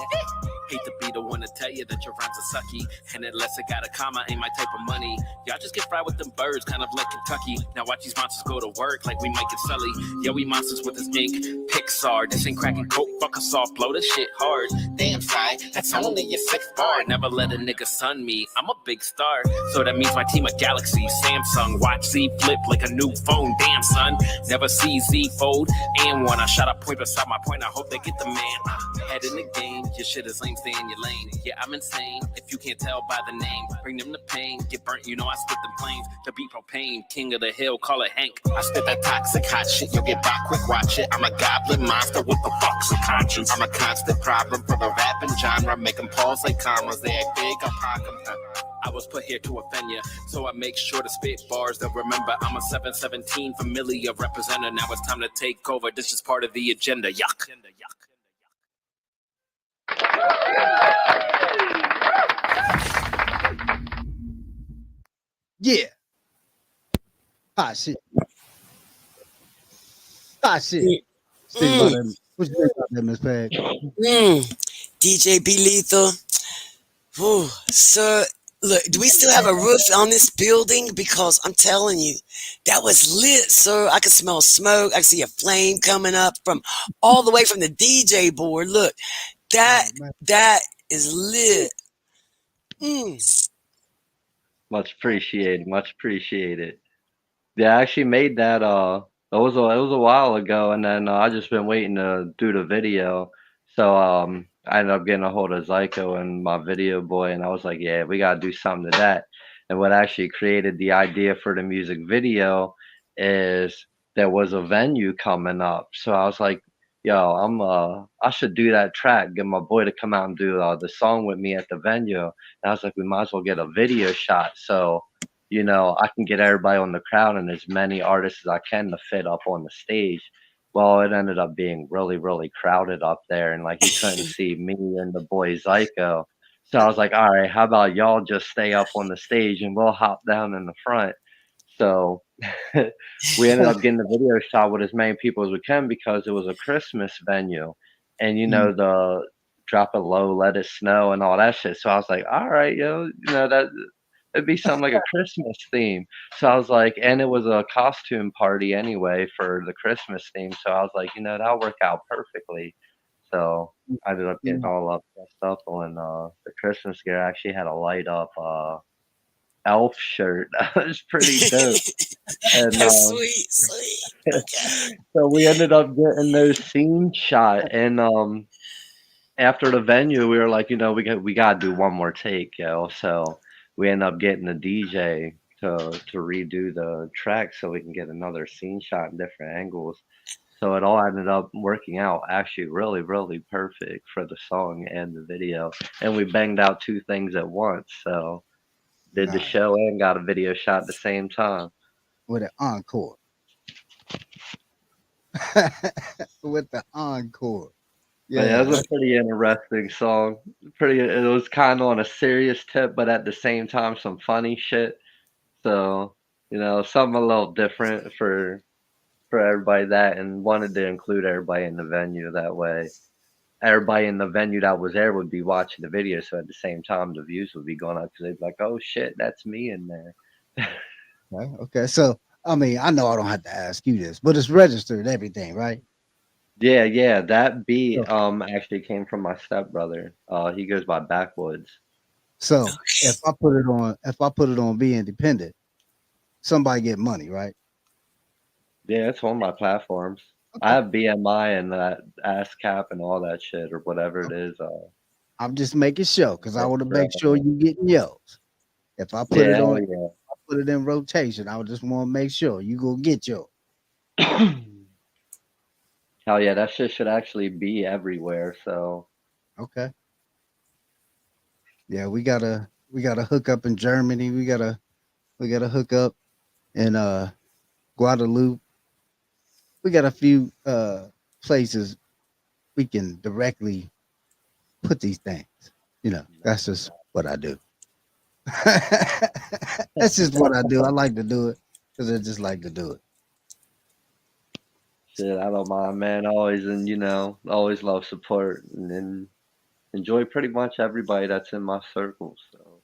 Hate to be the one to tell you that your rhymes are sucky. And unless it got a comma, ain't my type of money. Y'all just get fried with them birds, kind of like Kentucky. Now watch these monsters go to work like we Mike and Sully. Yeah, we monsters with this ink. Pixar, this ain't cracking coke, fuck a soft blow, this shit hard. Damn, side, that's only your 6th bar. Never let a nigga sun me, I'm a big star. So that means my team of Galaxy, Samsung. Watch Z flip like a new phone, damn son. Never see Z fold. And one, I shot a point beside my point, I hope they get the man. Head in the game, your shit is lame, stay in your lane. Yeah, I'm insane, if you can't tell by the name. Bring them the pain, get burnt, you know I spit them flames. The beat propane, king of the hill, call it Hank. I spit that toxic hot shit, you'll get back quick, watch it. I'm a goblin monster with the fucks of conscience. I'm a constant problem for the rapping genre. Make them pause like commas, they act big, I pock them. I was put here to offend ya, so I make sure to spit bars that remember I'm a 717 familiar representative. Now it's time to take over, this is part of the agenda, yuck. Yeah. Hot shit. Hot shit. What you think about that, Miss Peg? DJ B Lethal. Ooh, sir, look, do we still have a roof on this building? Because I'm telling you, that was lit, sir. I could smell smoke. I could see a flame coming up from all the way from the DJ board. Look, that is lit. Much appreciated. Much appreciated. Yeah, I actually made that. It was a while ago, and then I just been waiting to do the video. So I ended up getting a hold of Zyko and my video boy, and I was like, yeah, we gotta do something to that. And what actually created the idea for the music video is there was a venue coming up. So I was like, yo, I should do that track, get my boy to come out and do the song with me at the venue. And I was like, we might as well get a video shot, so you know I can get everybody on the crowd and as many artists as I can to fit up on the stage. Well, it ended up being really, really crowded up there, and like you couldn't see me and the boy Zyko. So I was like, all right, how about y'all just stay up on the stage and we'll hop down in the front. So we ended up getting the video shot with as many people as we can because it was a Christmas venue, and you know the drop it low, let it snow, and all that shit. So I was like, all right, you know that it'd be something like a Christmas theme. So I was like, and it was a costume party anyway for the Christmas theme. So I was like, you know, that'll work out perfectly. So I ended up getting all up dressed up on the Christmas gear. I actually had a light up elf shirt. That was pretty dope. And, That's sweet. Okay. So we ended up getting those scenes shot, and after the venue, we were like, you know, we gotta do one more take, yo. So we ended up getting the DJ to redo the track so we can get another scene shot in different angles. So it all ended up working out actually really, really perfect for the song and the video. And we banged out two things at once. So did the show and got a video shot at the same time. With an encore. With the encore. Yeah, it was a pretty interesting song. It was kind of on a serious tip, but at the same time, some funny shit. So, you know, something a little different for everybody and wanted to include everybody in the venue. That way, everybody in the venue that was there would be watching the video. So at the same time, the views would be going up because they'd be like, oh shit, that's me in there. Okay. So I mean, I know I don't have to ask you this, but it's registered and everything, right? Yeah, yeah, that beat So, actually came from my stepbrother. He goes by Backwoods. so if I put it on Be Independent, somebody get money, right? Yeah, it's on my platforms. I Okay. have BMI and that ASCAP and all that shit or whatever it is. I'm just making sure because I want to make Register sure on you getting yours. If I there. put it Yeah, on, hell put it in rotation, I would just want to make sure you go get yours. yeah. Hell yeah, that shit should actually be everywhere. So Okay. Yeah, we gotta hook up in Germany. We gotta hook up in Guadeloupe. We got a few places we can directly put these things. That's just what I do. That's just what I do. I like to do it because I just like to do it. shit, I don't mind, man. Always and always love support and enjoy pretty much everybody that's in my circle. So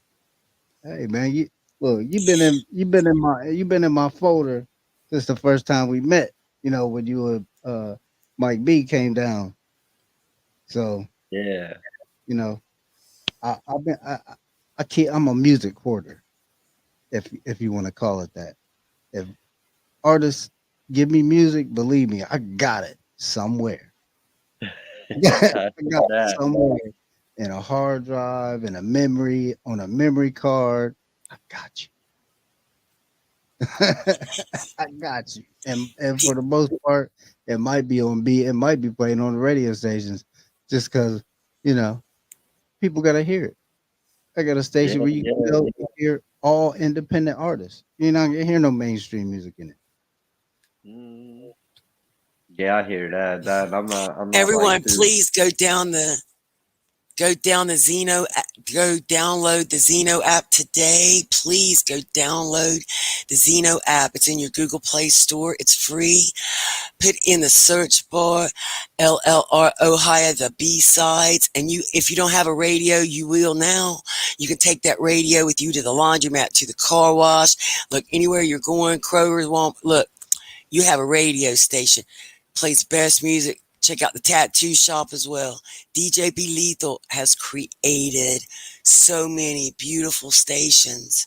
Hey man, you look, you've been in my folder since the first time we met. When you were Mike B came down. So yeah. you know, I've been I can't, I'm a music hoarder, if you want to call it that. If artists give me music, believe me, I got it somewhere. I I feel got it that. somewhere in a hard drive, in a memory, on a memory card. I got you. I got you. And for the most part, it might be playing on the radio stations just because, you know, people gotta hear it. I got a Yeah, station where you can yeah. go and hear all independent artists. You're not gonna hear no mainstream music in it. Mm, yeah, I hear that. That I'm not like Everyone, too. please go download the Zeno app today. Please go download the Zeno app. It's in your Google Play Store. It's free. Put in the search bar LLR Ohio, the B-sides. And if you don't have a radio, you will now. You can take that radio with you to the laundromat, to the car wash. Look, anywhere you're going, Kroger's, look, you have a radio station. Plays best music. Check out the tattoo shop as well. DJ B Lethal has created so many beautiful stations.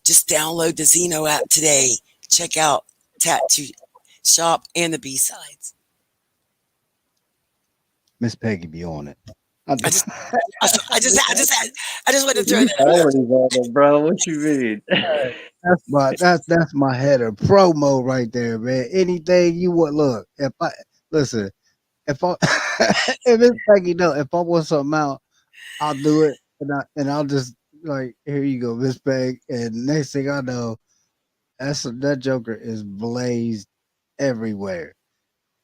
Just download the Zeno app today. Check out tattoo shop and the B-sides. Miss Peggy be on it. I I just, just, I just wanted to throw You that out there. always on it, bro. What you mean? that's my header promo right there, man. Anything you want, look. If I listen, if I if it's Peggy, no, if I want something out, I'll do it, and I'll just like, here you go, Miss Peg, and next thing I know, that Joker is blazed everywhere,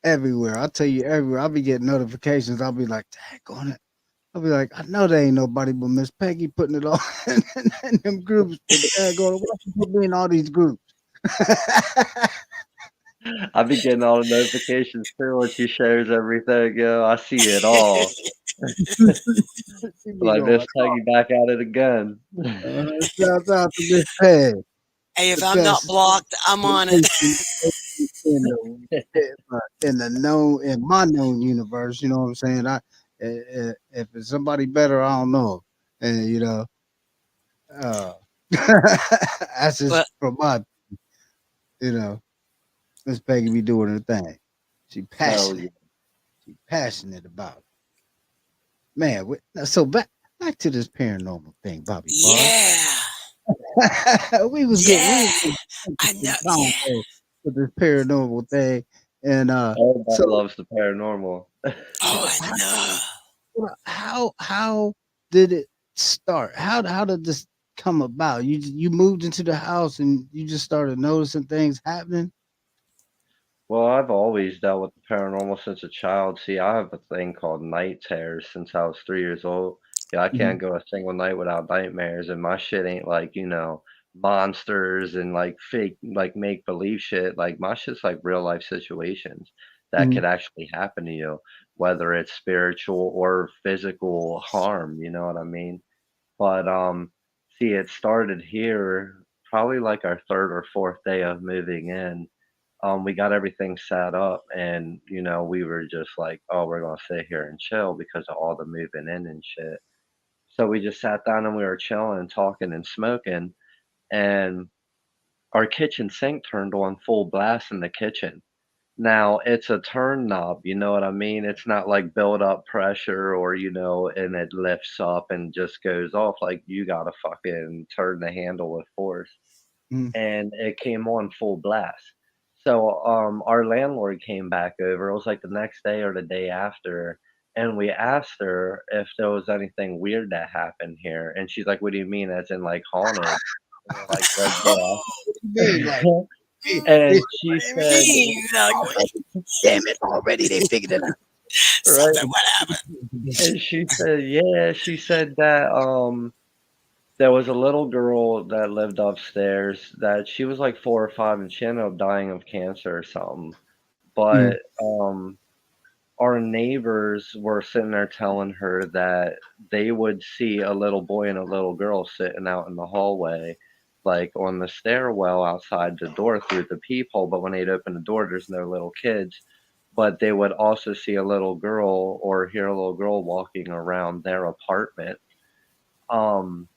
everywhere. I'll tell you, everywhere. I'll be getting notifications. I'll be like, tag on it. I'll be like, I know there ain't nobody but Miss Peggy putting it on in them groups. But tag on it. Why she put me in all these groups? I be getting all the notifications too when she shares everything. Yo, I see it all. She be Like going, Miss Peggy back at it again. shout out to Miss Peg, Hey, if the I'm not best blocked, I'm on it. relation in in my known universe. You know what I'm saying? If it's somebody better, I don't know. And uh, that's just But from my, you know, Miss Peggy be doing her thing. She Hell yeah. passionate. She passionate about it. Man. So back to this paranormal thing, Bobby Barz. yeah, We was getting yeah, I know. interesting Yeah. convo with this paranormal thing, and Everybody so loves the paranormal. Oh, so I know. how did it start? How did this come about? You moved into the house and you just started noticing things happening. Well, I've always dealt with the paranormal since a child. See, I have a thing called night terrors since I was 3 years old. Yeah, I Mhm, can't go a single night without nightmares, and my shit ain't like, monsters and like fake, like make believe shit. Like my shit's like real life situations that mhm, could actually happen to you, whether it's spiritual or physical harm, you know what I mean? But see, it started here probably like our third or fourth day of moving in. We got everything set up, and we were just like, oh, we're gonna sit here and chill because of all the moving in and shit. So we just sat down and we were chilling and talking and smoking, and our kitchen sink turned on full blast in the kitchen. Now it's a turn knob, you know what I mean? It's not like build up pressure or, and it lifts up and just goes off. Like you gotta fucking turn the handle with force. Mm. And it came on full blast. So our landlord came back over. It was like the next day or the day after, and we asked her if there was anything weird that happened here. And she's like, "What do you mean? As in like haunted?" And we're like, "Well, Big, like, yeah." And she What do you said, mean? damn it, already they figured it out. right? Something what happened? And she said, yeah, she said that there was a little girl that lived upstairs that she was like 4 or 5 and she ended up dying of cancer or something. Mm. But our neighbors were sitting there telling her that they would see a little boy and a little girl sitting out in the hallway, like on the stairwell outside the door through the peephole. But when they'd open the door, there's no little kids. But they would also see a little girl or hear a little girl walking around their apartment. Um,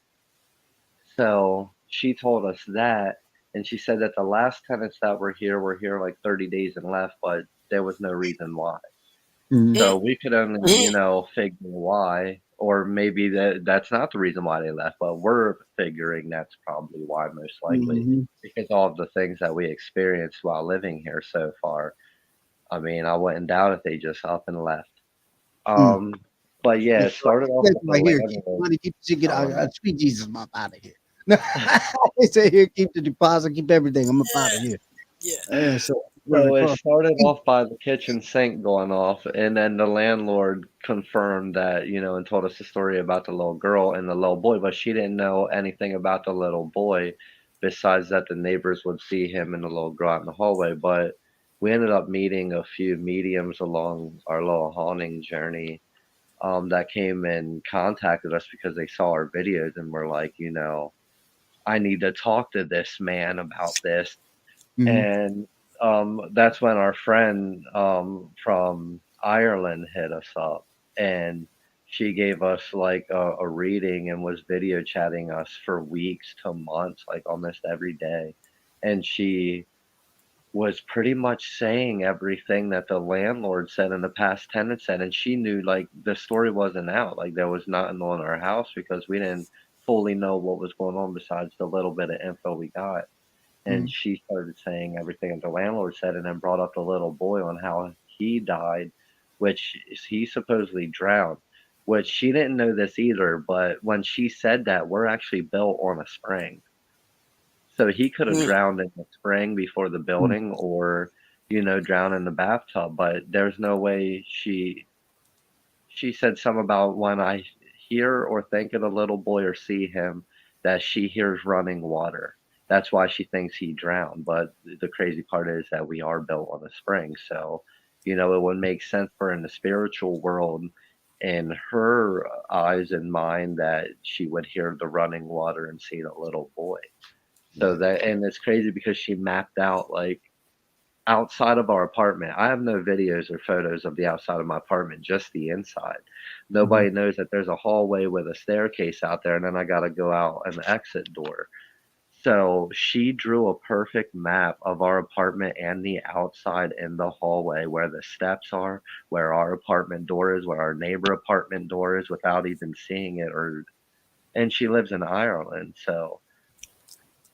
so she told us that, and she said that the last tenants that were here like 30 days and left, but there was no reason why. Mm. So we could only, figure why, or maybe that's not the reason why they left, but we're figuring that's probably why, most likely, Mhm. because all of the things that we experienced while living here so far. I mean, I wouldn't doubt if they just up and left. Mm. Um, but yeah, it started off That's with the right here. Keep the landlord money, keep the shit, get telling us. sweet Jesus, I'm up out of here. No, they say here, keep the deposit, keep everything. I'm up out of here. Yeah. So So it across. started off by the kitchen sink going off, and then the landlord confirmed that, and told us the story about the little girl and the little boy, but she didn't know anything about the little boy besides that the neighbors would see him and the little girl out in the hallway. But we ended up meeting a few mediums along our little haunting journey that came and contacted us because they saw our videos and were like, I need to talk to this man about this. Mhm. And that's when our friend from Ireland hit us up, and she gave us like a reading and was video chatting us for weeks to months, like almost every day. And she was pretty much saying everything that the landlord said and the past tenant said, and she knew like the story wasn't out, like there was nothing on our house because we didn't fully know what was going on besides the little bit of info we got. And Mhm. she started saying everything that the landlord said and then brought up the little boy on how he died, which he supposedly drowned, which she didn't know this either. But when she said that, we're actually built on a spring. So he could have Mm. drowned in the spring before the Mm. building or, drowned in the bathtub. But there's no way she said something about when I hear or think of the little boy or see him, that she hears running water. That's why she thinks he drowned. But the crazy part is that we are built on a spring. So, it would make sense for in the spiritual world, in her eyes and mind, that she would hear the running water and see the little boy. So Right. that, and it's crazy because she mapped out like outside of our apartment. I have no videos or photos of the outside of my apartment, just the inside. Mhm. Nobody knows that there's a hallway with a staircase out there, and then I got to go out an exit door. So she drew a perfect map of our apartment and the outside in the hallway, where the steps are, where our apartment door is, where our neighbor apartment door is, without even seeing it. Or and she lives in Ireland, so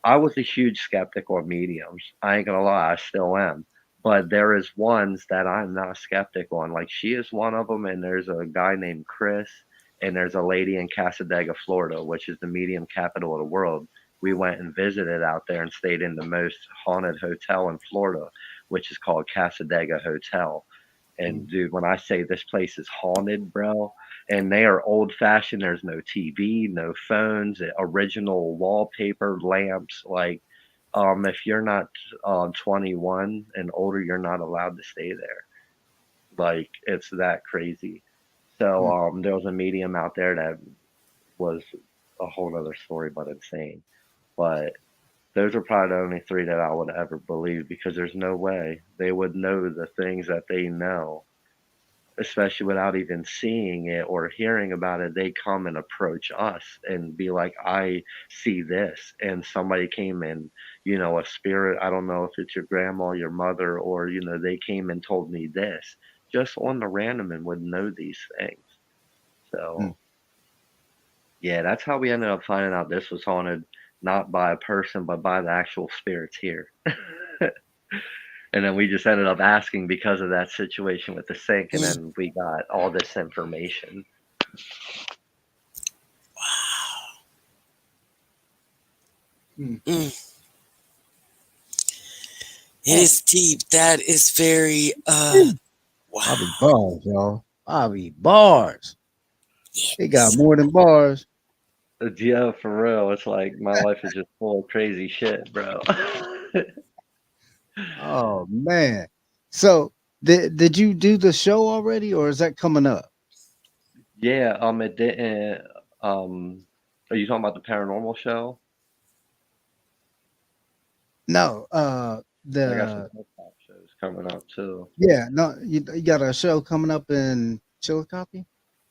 I was a huge skeptic on mediums. I ain't gonna lie, I still am. But there is ones that I'm not a skeptic on. Like she is one of them, and there's a guy named Chris, and there's a lady in Casadega, Florida, which is the medium capital of the world. We went and visited out there and stayed in the most haunted hotel in Florida, which is called Casadega Hotel. And Mhm. dude, when I say this place is haunted, bro, and they are old fashioned, there's no TV, no phones, original wallpaper, lamps. Like, if you're not 21 and older, you're not allowed to stay there. Like, it's that crazy. So, Mm. there was a medium out there that was a whole other story, but insane. But Those are probably the only three that I would ever believe because there's no way they would know the things that they know, especially without even seeing it or hearing about it. They come and approach us and be like, I see this. And somebody came in, a spirit. I don't know if it's your grandma, your mother, or, they came and told me this just on the random and would know these things. Mm. So, yeah, that's how we ended up finding out this was haunted, not by a person, but by the actual spirits here. And then we just ended up asking because of that situation with the sink, and then we got all this information. Mm. It is deep. That is very Bobby wow. Barz, y'all. Bobby Barz. Yes. He got more than bars. Yeah, for real. It's like my life is just full of crazy shit, bro. Oh man. So did you do the show already or is that coming up? Yeah, it didn't. Are you talking about the paranormal show? No, I got some the hip hop shows coming up too. yeah, no, you got a show coming up in Chillicothe,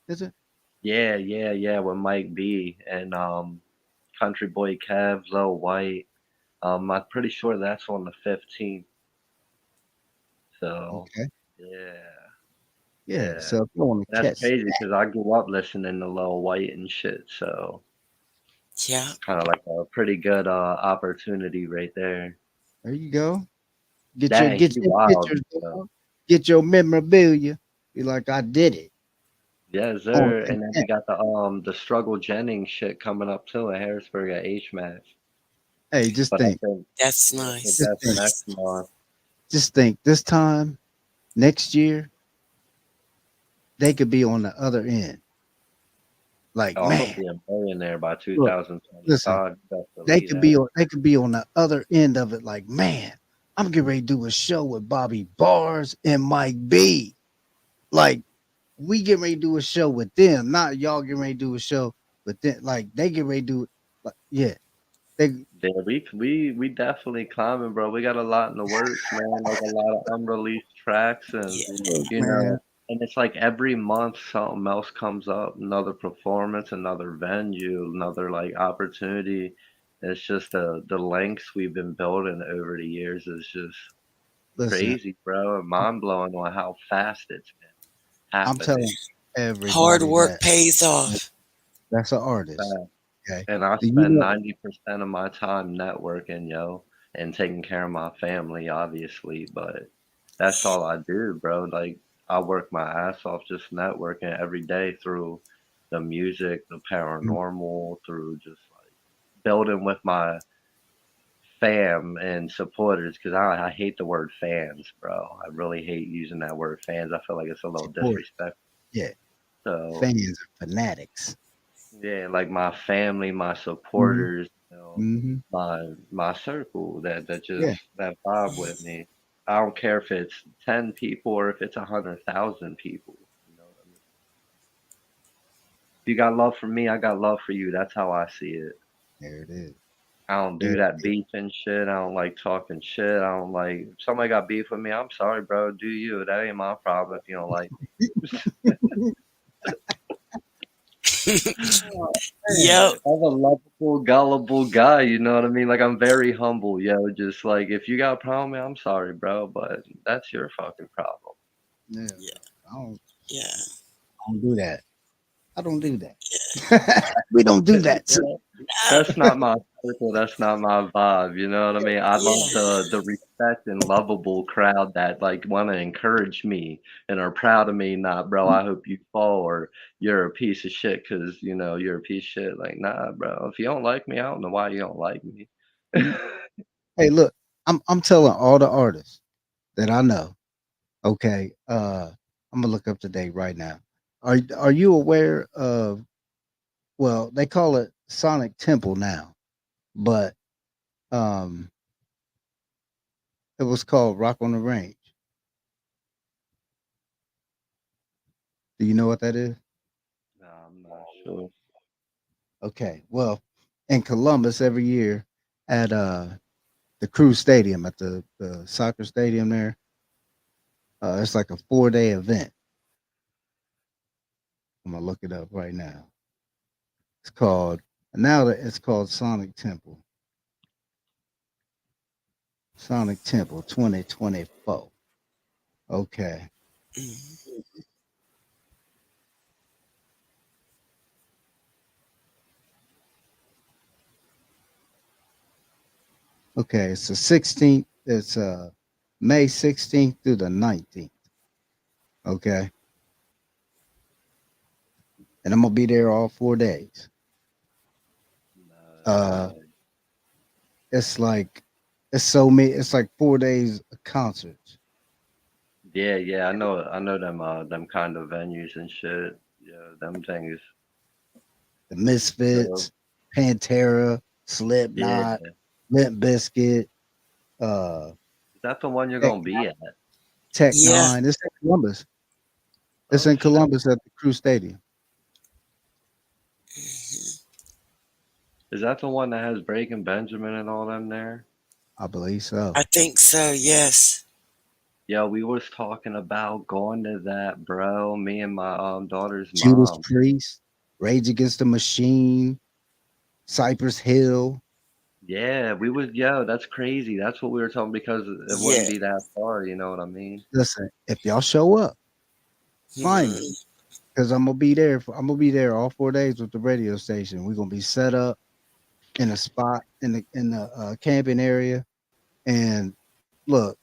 is it? Yeah, with Mike B and Country Boy Kev, Lil White. I'm pretty sure that's on the 15th. So, Okay. yeah, Yeah. yeah. So if you want to That's catch crazy that, because I grew up listening to Lil White and shit. So, Yeah. kind of like a pretty good opportunity right there. there you go. Get your Dang, get he your wild. pictures, dog. Get your memorabilia. Be like, I did it. Yes, On sir. And then we intent. got the Struggle Jennings shit coming up too in Harrisburg at HMAS. Hey, just But I think, think That's yeah, I think just nice. that's think, next month. just think. This time next year, they could be on the other end. Like, Oh, I'm gonna man, be a millionaire by look, listen. 2025. Best believe that. They could be on the other end of it. Like, man, I'm getting ready to do a show with Bobby Barz and Mike B. Like, we get ready to do a show with them, not y'all getting ready to do a show with them. Like, they get ready to do it. Like, yeah, they Yeah, we definitely climbing, bro. We got a lot in the works, man. Like a lot of unreleased tracks, and Yeah. man. and it's like every month something else comes up, another performance, another venue, another like opportunity. It's just the lengths we've been building over the years is just Listen, crazy, bro, and mind blowing on how fast it's been I'm happening. telling Hard everybody work that pays off. that's an artist. Uh, Okay, And I do you spend know? 90% of my time networking, yo, and taking care of my family, obviously, but that's all I do, bro. Like, I work my ass off just networking every day through the music, the paranormal, through just like building with my fam and supporters, because I hate the word fans, bro. I really hate using that word fans. I feel like it's a little Support. disrespectful. Yeah, So, fans are fanatics. yeah, like my family, my Hmm. supporters, Hmm. my circle that just Yeah, that vibe with me. I don't care if it's 10 people or if it's 100,000 people. You know what I mean? If you got love for me, I got love for you. That's how I see it. there it is. I don't There do it that is. beef and shit. I don't like talking shit. I don't like if somebody got beef with me. I'm sorry, bro. Do you? That ain't my problem if you don't like me. Oh, Yep. man, I'm a lovable, gullible guy, you know what I mean? Like I'm very humble, yo. Just like if you got a problem, man, I'm sorry, bro, but that's your fucking problem. Yeah, Yeah. I don't, Yeah. I don't do that. I don't do that. We don't do that. So, Yeah, that's not my circle. That's not my vibe. You know what I mean? I love Yeah. the respect and lovable crowd that like want to encourage me and are proud of me. Not, bro. I hope you fall or you're a piece of shit because you're a piece of shit. Like, nah, bro. If you don't like me, I don't know why you don't like me. hey, look, I'm telling all the artists that I know. Okay, I'm gonna look up today right now. Are you aware of? Well, they call it Sonic Temple now, but um, it was called Rock on the Range. Do you know what that is? Nah, I'm not sure. Okay, well, in Columbus every year at the Crew Stadium at the soccer stadium there. It's like a 4-day event. I'm gonna look it up right now. It's called it's called Sonic Temple. Sonic Temple 2024. Okay. Mhm. Okay, it's the 16th. It's May 16th through the 19th. Okay. And I'm gonna be there all 4 days. Uh it's like it's like 4 days of concerts. Yeah, I know them kind of venues and shit. Yeah, them things. The So, Misfits, Pantera, yeah, Slipknot, is Limp Bizkit, uh that the one you're Tech, gonna be at? Tech Yeah. Nine. It's in Columbus. It's Oh in shit. Columbus at the Crew Stadium. Mhm. Is that the one that has Breaking Benjamin and all them there? I believe so. I think so. Yes. Yeah, we was talking about going to that, bro. Me and my daughter's Judas mom. Priest, Rage Against the Machine, Cypress Hill. Yeah, we was yo, that's crazy. That's what we were talking because it wouldn't Yeah. be that far, you know what I mean? Listen, if y'all show up, find me. Mhm. Because I'm gonna be there. I'm gonna be there all 4 days with the radio station. We're gonna be set up in a spot in the camping area. And look,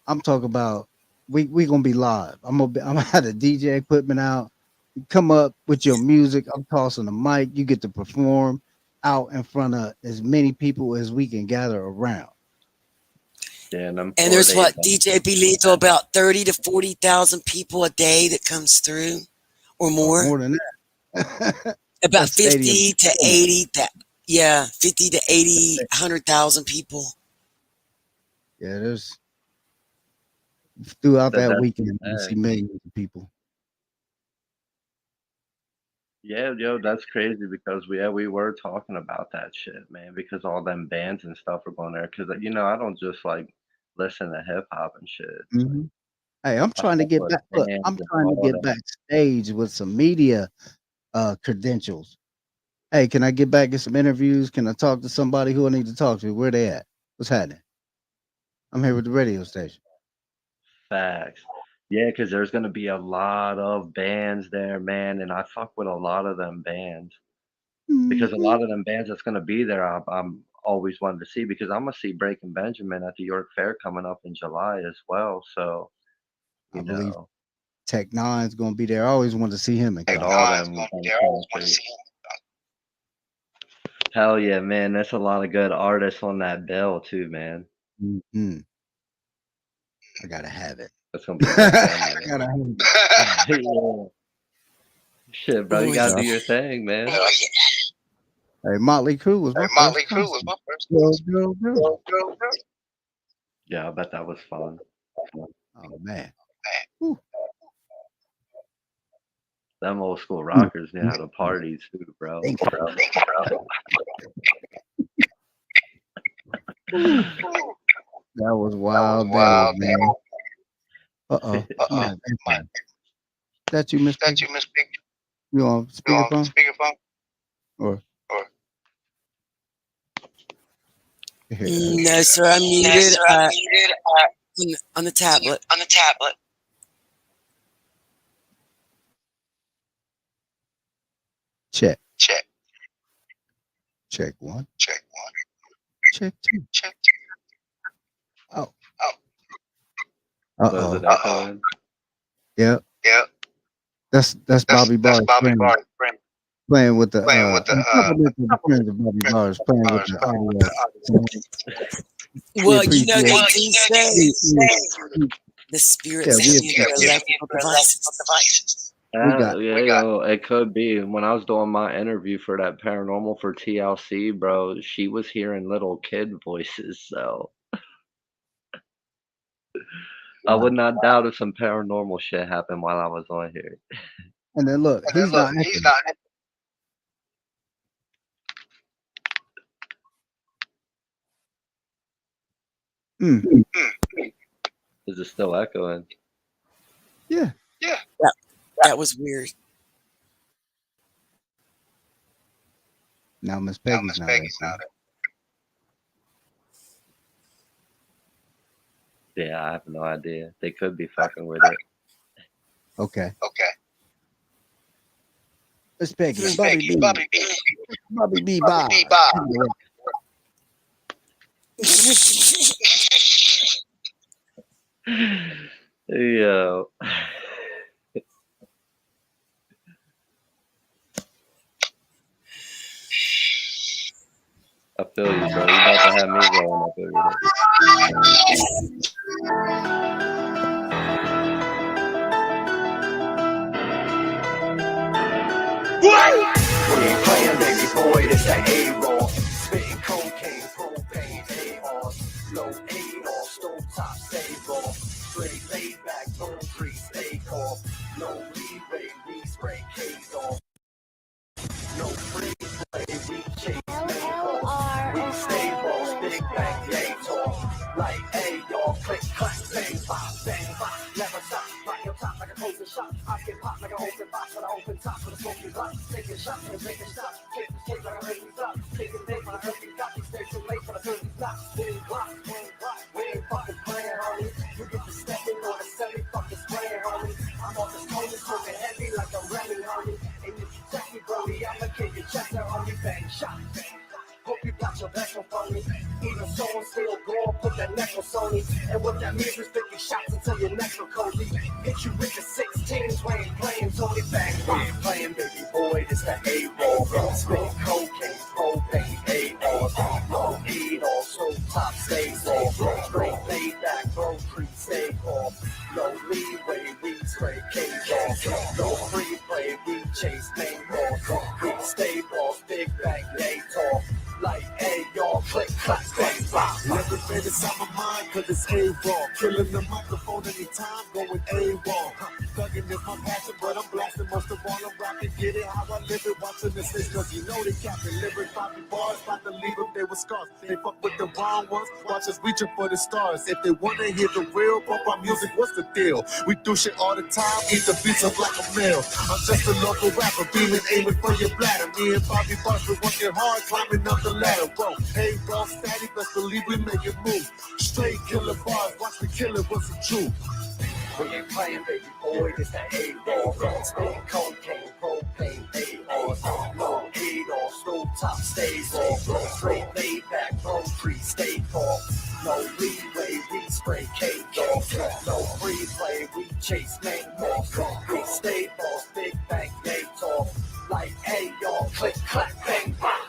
I'm talking about we gonna be live. I'm gonna have the DJ equipment out. You come up with your music. I'm tossing the mic. You get to perform out in front of as many people as we can gather around. Yeah, and them And four there's days. what DJ believe to about 30 to 40,000 people a day that comes through or Oh, more. more than that. About That stadium. 50 to 80 that yeah, 50 to 80, 100,000 people. Yeah, there's throughout Said that that's weekend you see insane. millions of people. Yeah, yo, that's crazy because we were talking about that shit, man, because all them bands and stuff are going there. Because you know, I don't just like listen to hip hop and shit. Mhm. Hey, I'm I trying to fuck get with back. Look, bands I'm and trying to all get that. backstage with some media credentials. Hey, can I get back in some interviews? Can I talk to somebody who I need to talk to? Where they at? What's happening? I'm here with the radio station. Facts. Yeah, because there's gonna be a lot of bands there, man, and I fuck with a lot of them bands because a Mhm. lot of them bands that's gonna be there, I'm always wanted to see because I'm gonna see Breaking Benjamin at the York Fair coming up in July as well. So I you believe know, Tech Nine's gonna be there. I always wanted to see him in and concert. all them concerts. Hell yeah, man! There's a lot of good artists on that bill too, man. Mhm. I gotta have it. That's gonna be a good I venue. gotta have it. Yeah. Shit, bro, Oh you gotta yeah. do your thing, man. Hey, Motley Crue was my first concert. Girl, girl. Yeah, I bet that was fun. Oh man. Whew. Them old school Mm, rockers knew mm, how to mm. party too, bro. Thank you. Whew. That was wild days, man. Uh-oh. Somebody echoing. That you, Miss Piggy? You on speakerphone? Or here, No, sir, I'm muted on the tablet. check. Check one. Check two. Oh. Was it Uh-oh. echoing? Yep. That's Bobby Barz playing with the compliments of the friends of Bobby Barz playing with the audio. So we Well, you know, appreciate they do say the spirit yeah, sent you for electrical devices. we got Yeah, you know, it could be. When I was doing my interview for that paranormal for TLC, bro, she was hearing little kid voices, so I would not doubt if some paranormal shit happened while I was on here. and then look, he's not echoing. Is it still echoing? Yeah. That was weird. Now Miss Peggy's not echoing. Yeah, I have no idea. They could be fucking with it. Okay. Miss Peggy. Bobby B. Barz. Yo. I feel you, bro. You about to have me rolling up over We ain't playing, baby boy, this that A-roll. Spitting cocaine, propane, A-R. Low 8 off, stove top, stay raw. Straight laid back, don't treat, stay calm. No leeway, we spray K's off. No free play, we chase we stay boss, big bang, yay talk. Like, hey, y'all, click, clack, bang, bop, never stop. Right on top like a closing shot. I get pop like an open box when I open top with a smoking block. Taking shots and making stops. Taking like I heard me stop. Taking big when I heard me got these days too late when I heard me stop. Boom, block. We ain't fucking playing, homie. You get the stepping or the semi fucking spraying, homie. I'm on this pony smoking heavy like a Remy, homie. And if you check me, Brody, I'ma kick your chest out, homie. Bang, shot, bang. Hope you got your back up on me. Even so, I'm still going, put that necklace on me. And what that means is 50 shots until your neck will cozy. Hit you with the 16s, we ain't playing, Tony bang. We ain't playing, baby boy, this that A-roll. Spit cocaine, propane, A-R. No eat all, so top stays off. Straight laid back, bro, creep, stay off. No leeway, we spray K's off. No free play, we chase main off. We stay boss, big bang, they talk. Like, hey, y'all, click, clack, bang, bop. Never been inside my mind, cause it's A-Raw. Killing the microphone anytime, going A-Raw. Thugging is my passion, but I'm blasting. Most of all, I'm rapping, get it how I live it. Watching the snitch, cause you know they capping. Lyric, Bobby Barz, about to leave them, they were scars. They fuck with the wrong ones, watch us reaching for the stars. If they wanna hear the real, pump our music, what's the deal? We do shit all the time, eat the beats up like a meal. I'm just a local rapper, beaming, aiming for your bladder. Me and Bobby Barz been working hard, climbing up the ladder. Whoa, hey, bro, steady, best believe we make it move. Straight killer bars, watch me kill it, what's the truth? We ain't playing, baby boy, this that A-Raw. Spitting cocaine, propane, A-R. No eat all, stove top stays off. Straight laid back, bro, free, stay calm. No leeway, we spray K's off. No free play, we chase main off. We stay boss, big bang, they talk. Like, hey, y'all, click, clack, bang, bop.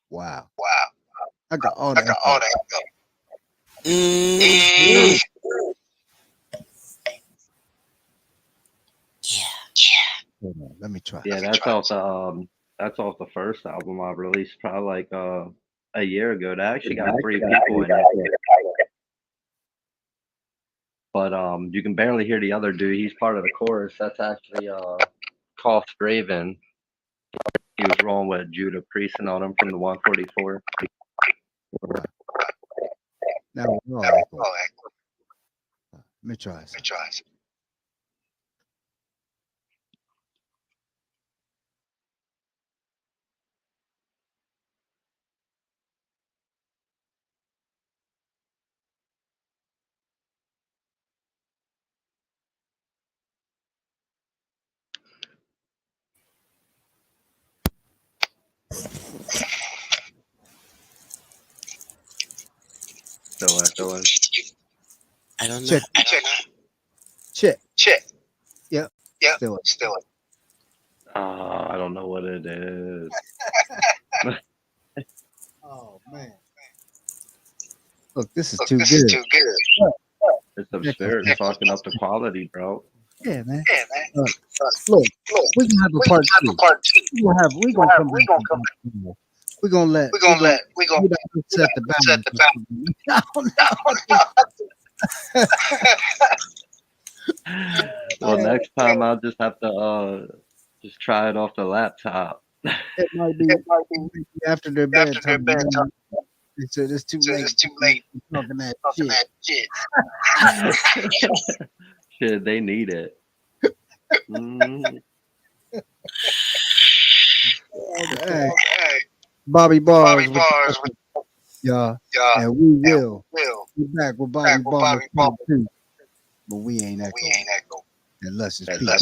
Wow. I got all that. Mm. Hold on, let me try. Yeah, that's off the first album I released probably like a year ago. That actually got 3 people in it. But you can barely hear the other dude. He's part of the chorus. That's actually Cost Raven. He was rolling with Judah Prieston on him from the 144. Now, let me try. Still echoing. I don't know. Check. Yep. Still. I don't know what it is. Oh man. Look, this is too good. It's the spirit fucking up the quality, bro. Yeah, man. Look, we can have a part two. We're gonna come back. We're gonna let we don't set the balance. Well, next time I'll just have to just try it off the laptop. It might be after their bedtime. They said it's too late. Talking that shit. Shit, they need it. Mm. Hey, Bobby Barz. Yeah. And we will. We're back with Bobby Barz too. But we ain't that cool. Unless it's people.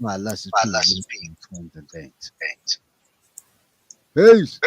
Unless it's people. Peace.